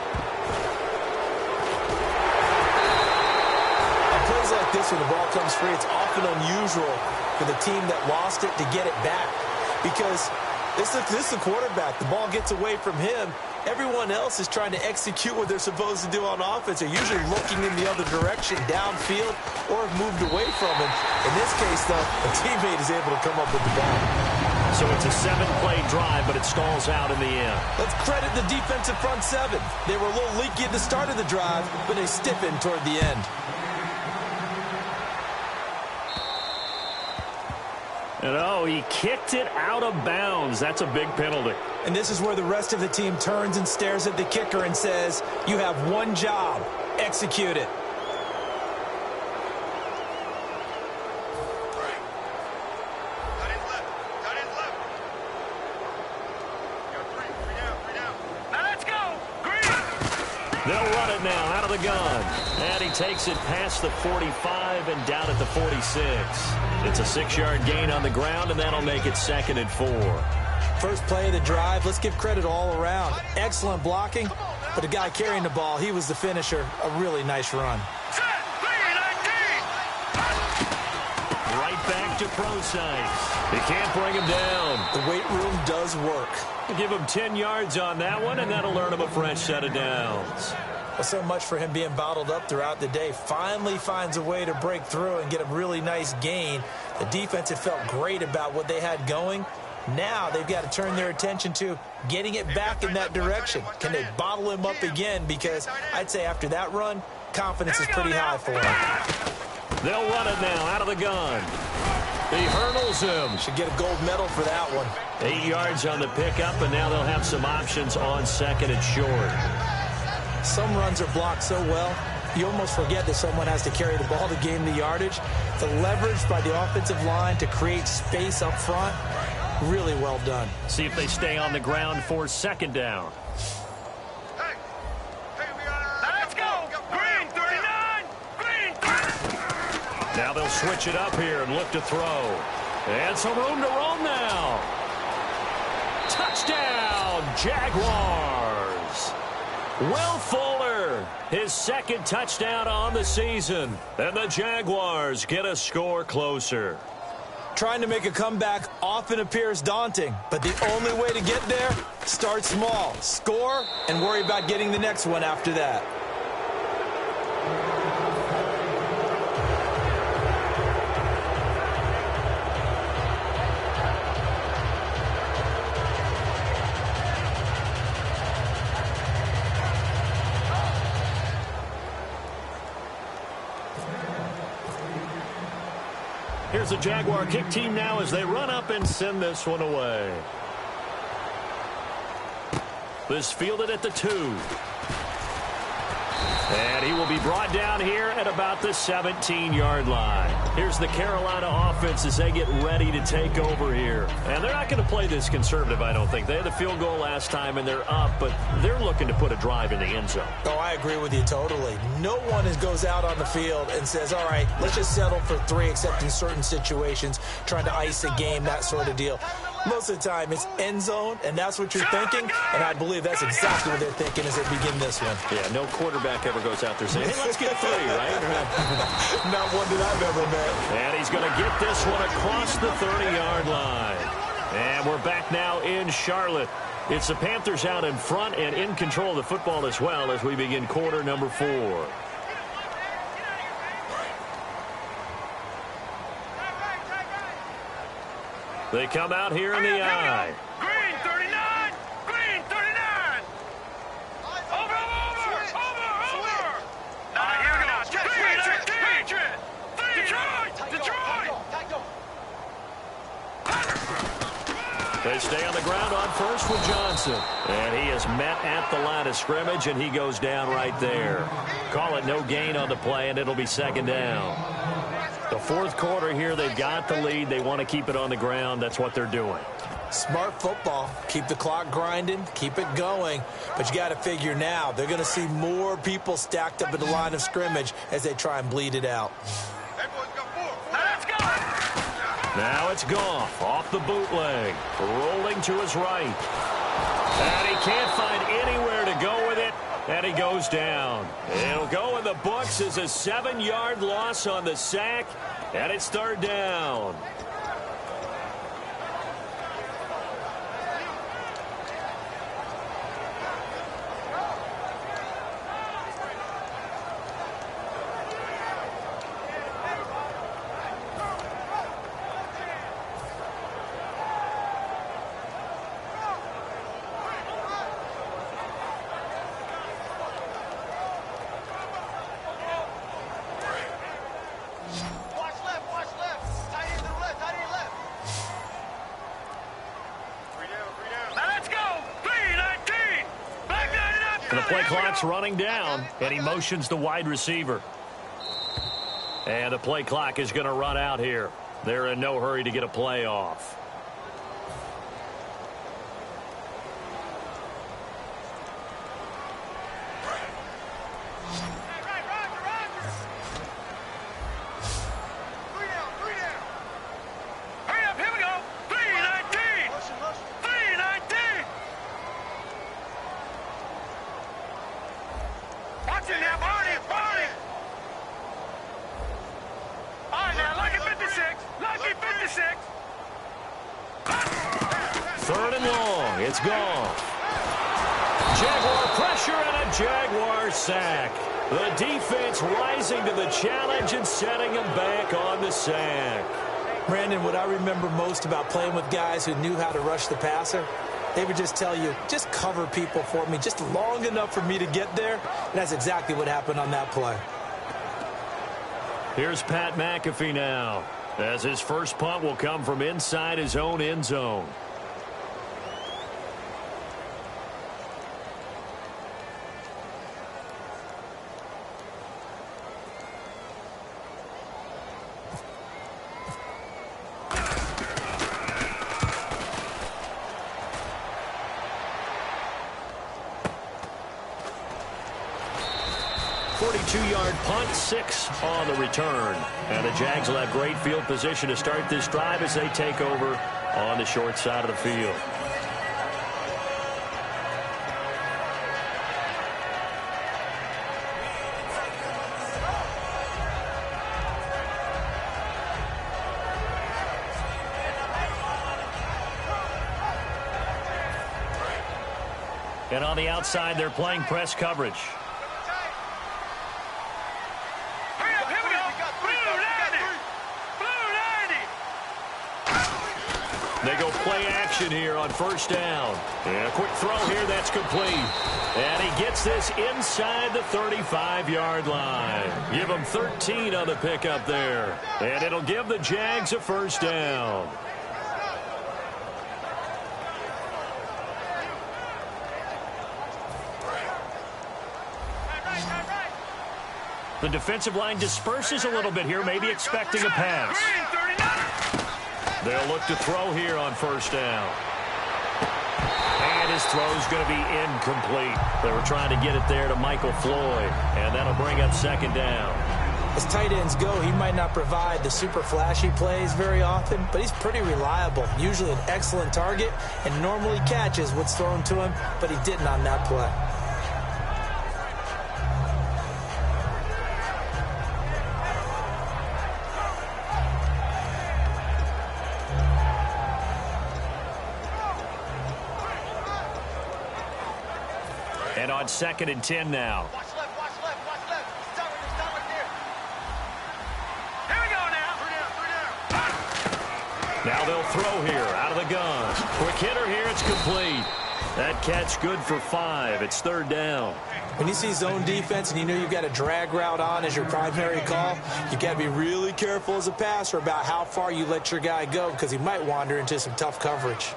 On plays like this, when the ball comes free, it's often unusual for the team that lost it to get it back. Because this is the quarterback. The ball gets away from him. Everyone else is trying to execute what they're supposed to do on offense. They're usually looking in the other direction, downfield, or have moved away from him. In this case, though, a teammate is able to come up with the ball. So it's a 7-play drive, but it stalls out in the end. Let's credit the defensive front 7. They were a little leaky at the start of the drive, but they stiffened toward the end. And oh, he kicked it out of bounds. That's a big penalty. And this is where the rest of the team turns and stares at the kicker and says, you have one job, execute it. They'll run it now out of the the gun. And he takes it past the 45 and down at the 46. It's a 6-yard gain on the ground, and that'll make it 2nd and 4. First play of the drive, let's give credit all around. Excellent blocking, but the guy carrying the ball, he was the finisher. A really nice run. Right back to Procise. He can't bring him down. The weight room does work. We'll give him 10 yards on that one, and that'll earn him a fresh set of downs. Well, so much for him being bottled up throughout the day. Finally finds a way to break through and get a really nice gain. The defense had felt great about what they had going. Now they've got to turn their attention to getting it back in that direction. Can they bottle him up again? Because I'd say after that run, confidence is pretty high for him. They'll run it now out of the gun. He hurdles him. Should get a gold medal for that one. 8 yards on the pickup, and now they'll have some options on 2nd and short. Some runs are blocked so well, you almost forget that someone has to carry the ball to gain the yardage. The leverage by the offensive line to create space up front, really well done. See if they stay on the ground for 2nd down. Let's go! Green 39! Green 30! Now they'll switch it up here and look to throw. And some room to roam now. Touchdown, Jaguars! Will Fuller, his 2nd touchdown on the season. And the Jaguars get a score closer. Trying to make a comeback often appears daunting, but the only way to get there, start small, score, and worry about getting the next one after that. Here's the Jaguar kick team now as they run up and send this one away. This fielded at the 2. And he will be brought down here at about the 17-yard line. Here's the Carolina offense as they get ready to take over here. And they're not going to play this conservative, I don't think. They had the field goal last time, and they're up, but they're looking to put a drive in the end zone. Oh, I agree with you totally. No one goes out on the field and says, all right, let's just settle for 3, except in certain situations, trying to ice a game, that sort of deal. Most of the time, it's end zone, and that's what you're thinking, and I believe that's exactly what they're thinking as they begin this one. Yeah, no quarterback ever goes out there saying, hey, let's get 3, right? Not one that I've ever met. And he's going to get this one across the 30-yard line. And we're back now in Charlotte. It's the Panthers out in front and in control of the football as well as we begin quarter number 4. They come out here in the eye. Green 39! Green 39! Over! Here we go. Patriot! Detroit! They stay on the ground on first with Johnson. And he is met at the line of scrimmage, and he goes down right there. Call it no gain on the play, and it'll be 2nd down. The 4th quarter here, they've got the lead. They want to keep it on the ground. That's what they're doing. Smart football. Keep the clock grinding. Keep it going. But you got to figure now, they're going to see more people stacked up at the line of scrimmage as they try and bleed it out. Let's go! Now it's Goff off the bootleg. Rolling to his right. And he can't find anywhere to go with it. And he goes down. It'll go in the books as a 7-yard loss on the sack. And it's 3rd down. And the play clock's running down, and he motions the wide receiver. And the play clock is going to run out here. They're in no hurry to get a play off. 36. Third and long. It's gone. Jaguar pressure and a Jaguar sack. The defense rising to the challenge and setting him back on the sack. Brandon, what I remember most about playing with guys who knew how to rush the passer, they would just tell you, just cover people for me, just long enough for me to get there. And that's exactly what happened on that play. Here's Pat McAfee now, as his first punt will come from inside his own end zone. Punt, 6 on the return. And the Jags will have great field position to start this drive as they take over on the short side of the field. And on the outside, they're playing press coverage. They go play action here on first down. And a quick throw here that's complete. And he gets this inside the 35-yard line. Give him 13 on the pickup there. And it'll give the Jags a first down. The defensive line disperses a little bit here, maybe expecting a pass. They'll look to throw here on first down. And his throw's going to be incomplete. They were trying to get it there to Michael Floyd, and that'll bring up second down. As tight ends go, he might not provide the super flashy plays very often, but he's pretty reliable. Usually an excellent target, and normally catches what's thrown to him, but he didn't on that play. And on 2nd and 10 now. Watch left, watch left, watch left. Stop right there. Here we go now. Three down. Now they'll throw here out of the gun. Quick hitter here, it's complete. That catch good for 5. It's third down. When you see zone defense and you know you've got a drag route on as your primary call, you got to be really careful as a passer about how far you let your guy go because he might wander into some tough coverage.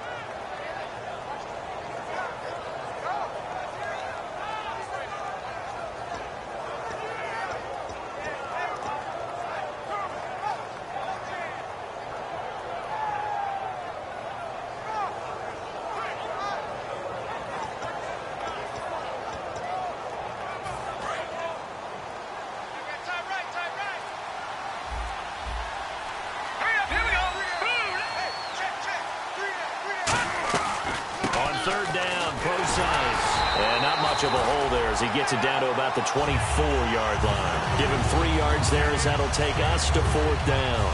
Of a hole there as he gets it down to about the 24-yard line. Give him 3 yards there as that'll take us to fourth down.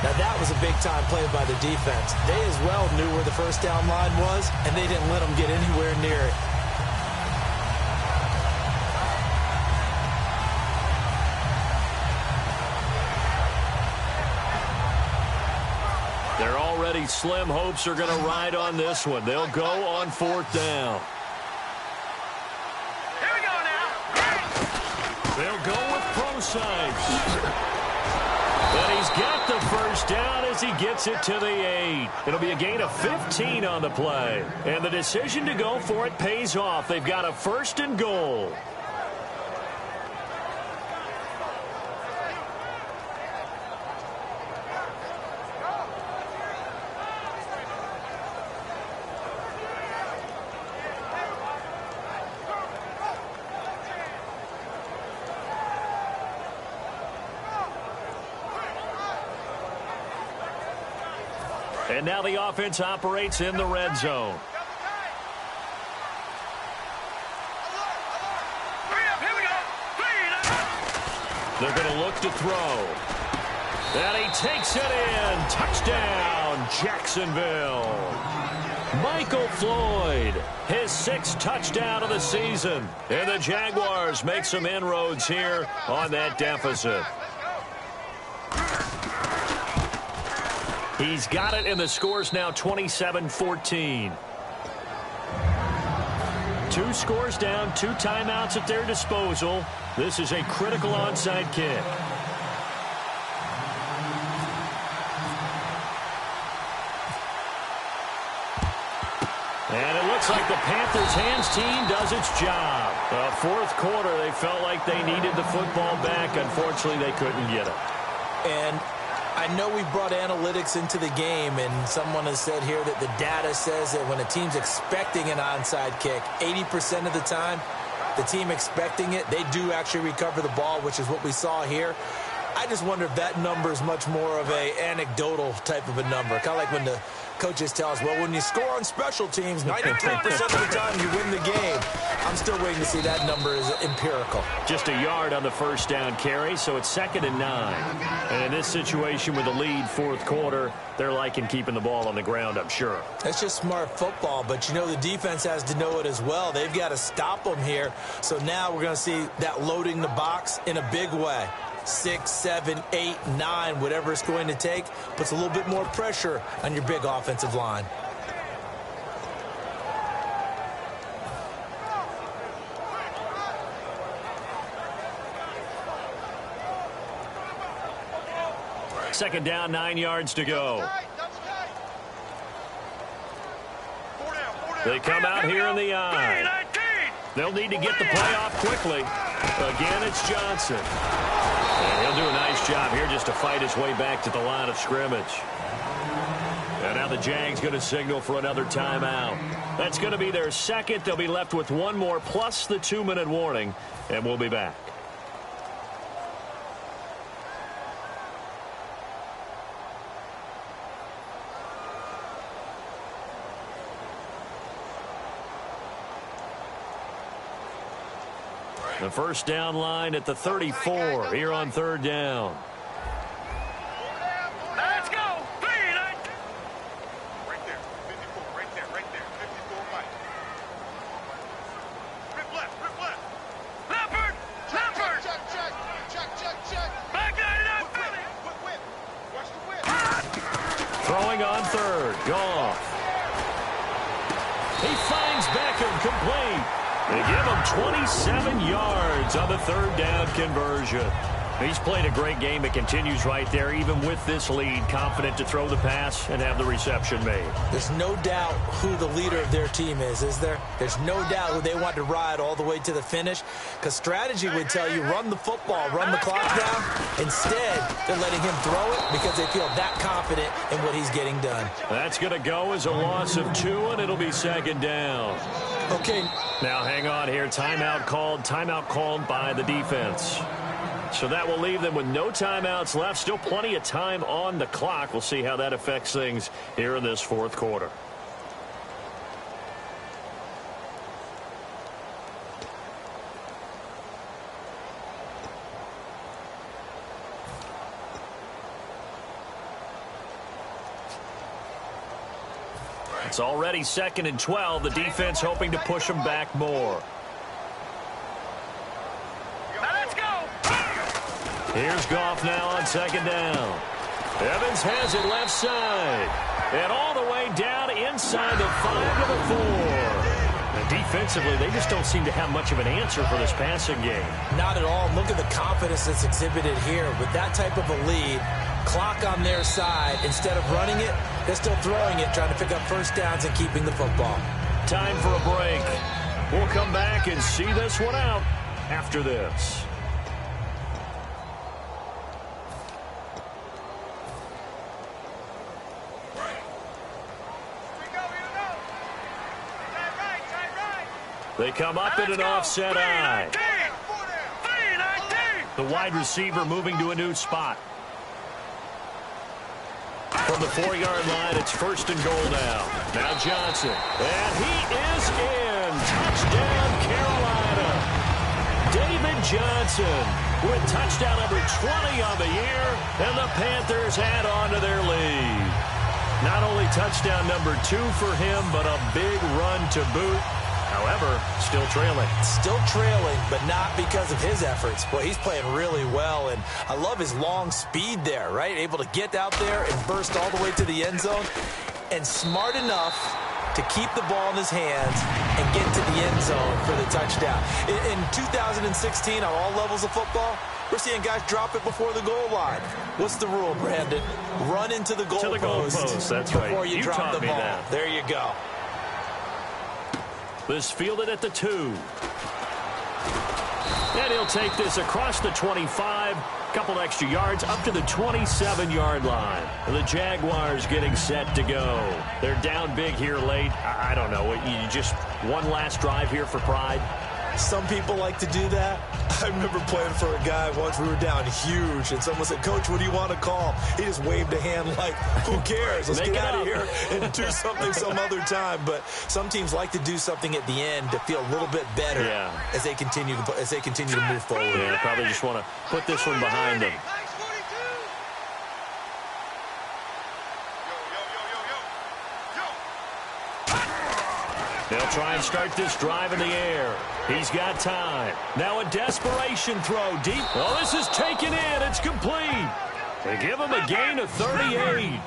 Now that was a big-time play by the defense. They as well knew where the first down line was, and they didn't let them get anywhere near it. They're already slim hopes are going to ride on this one. They'll go on fourth down. They'll go with Pro-Sides. And he's got the first down as he gets it to the 8. It'll be a gain of 15 on the play. And the decision to go for it pays off. They've got a first and goal. And now the offense operates in the red zone. They're going to look to throw. And he takes it in. Touchdown, Jacksonville. Michael Floyd, his 6th touchdown of the season. And the Jaguars make some inroads here on that deficit. He's got it, and the score's now 27-14. 2 scores down, 2 timeouts at their disposal. This is a critical onside kick. And it looks like the Panthers' hands team does its job. The 4th quarter, they felt like they needed the football back. Unfortunately, they couldn't get it. And I know we brought analytics into the game, and someone has said here that the data says that when a team's expecting an onside kick, 80% of the time, the team expecting it, they do actually recover the ball, which is what we saw here. I just wonder if that number is much more of a anecdotal type of a number. Kind of like when the coaches tell us, well, when you score on special teams, 93% of the time you win the game. I'm still waiting to see that number is empirical. Just a yard on the first down carry, so it's 2nd and 9. And in this situation with the lead 4th quarter, they're liking keeping the ball on the ground, I'm sure. That's just smart football, but you know the defense has to know it as well. They've got to stop them here. So now we're going to see that loading the box in a big way. 6, 7, 8, 9, whatever it's going to take, puts a little bit more pressure on your big offensive line. Second down, 9 yards to go. They come out here in the eye. They'll need to get the play off quickly. Again, it's Johnson. And he'll do a nice job here just to fight his way back to the line of scrimmage. And now the Jags going to signal for another timeout. That's going to be their 2nd. They'll be left with 1 more plus the 2-minute warning. And we'll be back. The first down line at the 34 here on 3rd down. Let's go. Right there. 54. Right there. 54 Mike. Rip left. Leopard. Check. Back that up. Whip. Watch the whip. Throwing on 3rd. Goff. He finds Beckham complete. They give him 27 yards on the 3rd down conversion. He's played a great game. It continues right there, even with this lead, confident to throw the pass and have the reception made. There's no doubt who the leader of their team is there? There's no doubt who they want to ride all the way to the finish, because strategy would tell you run the football, run the clock down. Instead, they're letting him throw it because they feel that confident in what he's getting done. That's going to go as a loss of 2, and it'll be 2nd down. Okay. Now hang on here. Timeout called by the defense. So that will leave them with no timeouts left. Still plenty of time on the clock. We'll see how that affects things here in this 4th quarter. It's already 2nd and 12. The defense hoping to push them back more. Let's go. Here's Goff now on 2nd down. Evans has it left side. And all the way down inside the 5 to the 4. And defensively, they just don't seem to have much of an answer for this passing game. Not at all. Look at the confidence that's exhibited here. With that type of a lead, clock on their side, instead of running it, they're still throwing it, trying to pick up first downs and keeping the football. Time for a break. We'll come back and see this one out after this. They come up in an offset eye. The wide receiver moving to a new spot. From the 4-yard line, it's 1st and goal now. Now Johnson. And he is in. Touchdown, Carolina. David Johnson with touchdown number 20 on the year, and the Panthers add on to their lead. Not only touchdown number 2 for him, but a big run to boot. However, still trailing. Still trailing, but not because of his efforts. Boy, he's playing really well, and I love his long speed there, right? Able to get out there and burst all the way to the end zone, and smart enough to keep the ball in his hands and get to the end zone for the touchdown. In 2016, on all levels of football, we're seeing guys drop it before the goal line. What's the rule, Brandon? Run into the goalpost. That's before right. you drop the ball. That. There you go. This fielded at the 2. And he'll take this across the 25. Couple extra yards up to the 27-yard line. The Jaguars getting set to go. They're down big here late. I don't know. You just one last drive here for pride. Some people like to do that. I remember playing for a guy once. We were down huge, and someone said, "Coach, what do you want to call?" He just waved a hand like, who cares? Let's get out of here and do something some other time. But some teams like to do something at the end to feel a little bit better as they continue to move forward. Yeah, probably just want to put this one behind them. They'll try and start this drive in the air. He's got time. Now a desperation throw deep. Oh, this is taken in. It's complete. They give him a gain of 38.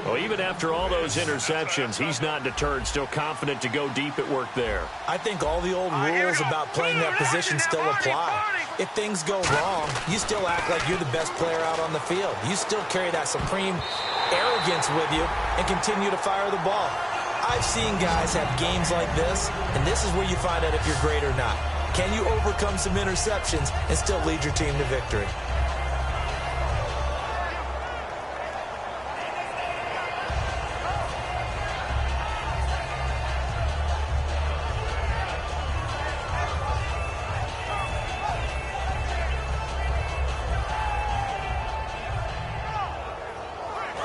Well, even after all those interceptions, he's not deterred, still confident to go deep at work there. I think all the old rules about playing that position still apply. If things go wrong, you still act like you're the best player out on the field. You still carry that supreme arrogance with you and continue to fire the ball. I've seen guys have games like this, and this is where you find out if you're great or not. Can you overcome some interceptions and still lead your team to victory?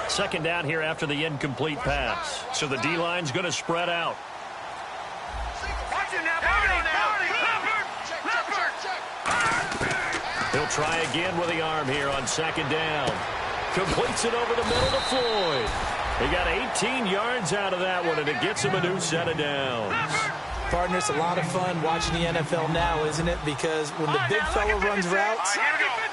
Second down here after the incomplete pass. So the D-line's going to spread out. He'll try again with the arm here on second down. Completes it over the middle to Floyd. He got 18 yards out of that one, and it gets him a new set of downs. Partner, it's a lot of fun watching the NFL now, isn't it? Because when the big fella runs routes,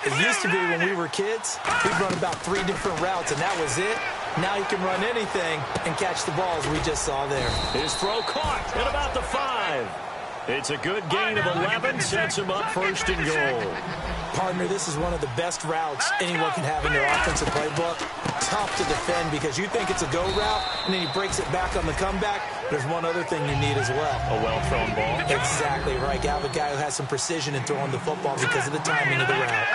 it used to be when we were kids, we'd run about 3 different routes, and that was it. Now you can run anything and catch the balls we just saw there. His throw caught at about the 5. It's a good gain of 11, sets him up first and goal. Partner, this is one of the best routes anyone can have in their offensive playbook. Tough to defend because you think it's a go route, and then he breaks it back on the comeback. There's one other thing you need as well. A well-thrown ball. Exactly right. You have a guy who has some precision in throwing the football because of the timing of the route.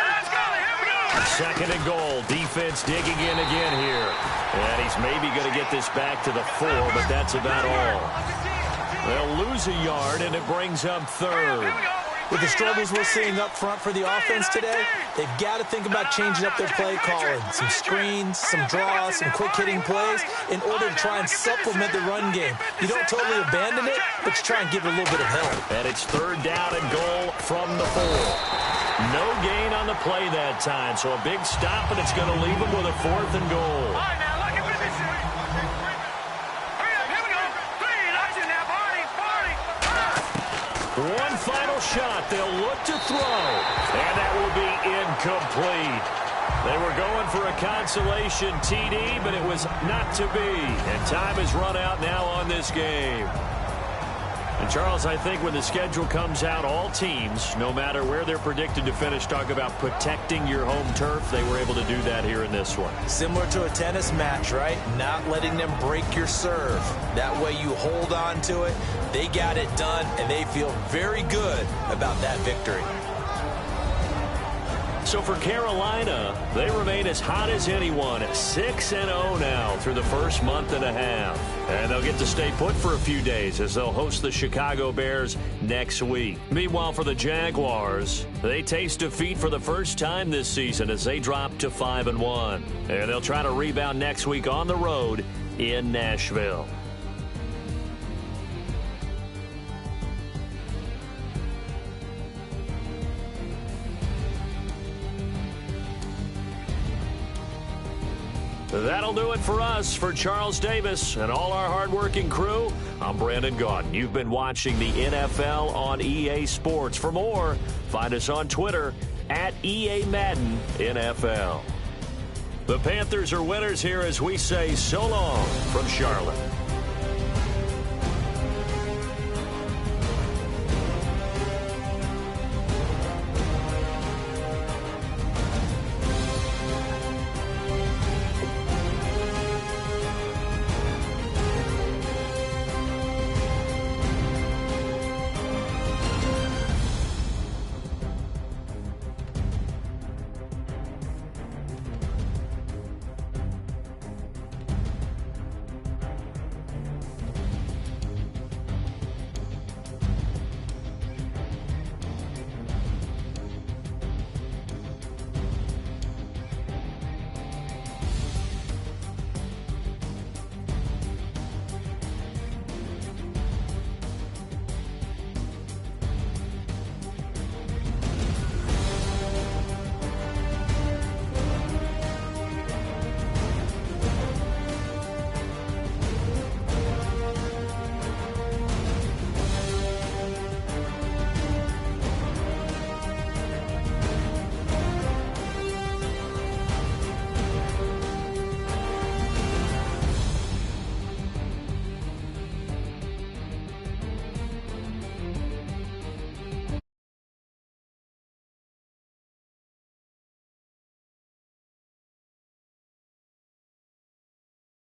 Second and goal. Defense digging in again here. And he's maybe going to get this back to the 4, but that's about all. They'll lose a yard, and it brings up third. With the struggles we're seeing up front for the offense today, they've got to think about changing up their play calling. Some screens, some draws, some quick-hitting plays in order to try and supplement the run game. You don't totally abandon it, but you try and give it a little bit of help. And it's third down and goal from the 4. No gain on the play that time, so a big stop, and it's going to leave them with a 4th and goal. One final shot. They'll look to throw. And that will be incomplete. They were going for a consolation TD, but it was not to be. And time has run out now on this game. And, Charles, I think when the schedule comes out, all teams, no matter where they're predicted to finish, talk about protecting your home turf. They were able to do that here in this one. Similar to a tennis match, right? Not letting them break your serve. That way you hold on to it. They got it done, and they feel very good about that victory. So for Carolina, they remain as hot as anyone at 6-0 now through the first month and a half. And they'll get to stay put for a few days as they'll host the Chicago Bears next week. Meanwhile, for the Jaguars, they taste defeat for the first time this season as they drop to 5-1. And they'll try to rebound next week on the road in Nashville. That'll do it for us. For Charles Davis and all our hardworking crew, I'm Brandon Gaudin. You've been watching the NFL on EA Sports. For more, find us on Twitter at EA Madden NFL. The Panthers are winners here as we say so long from Charlotte.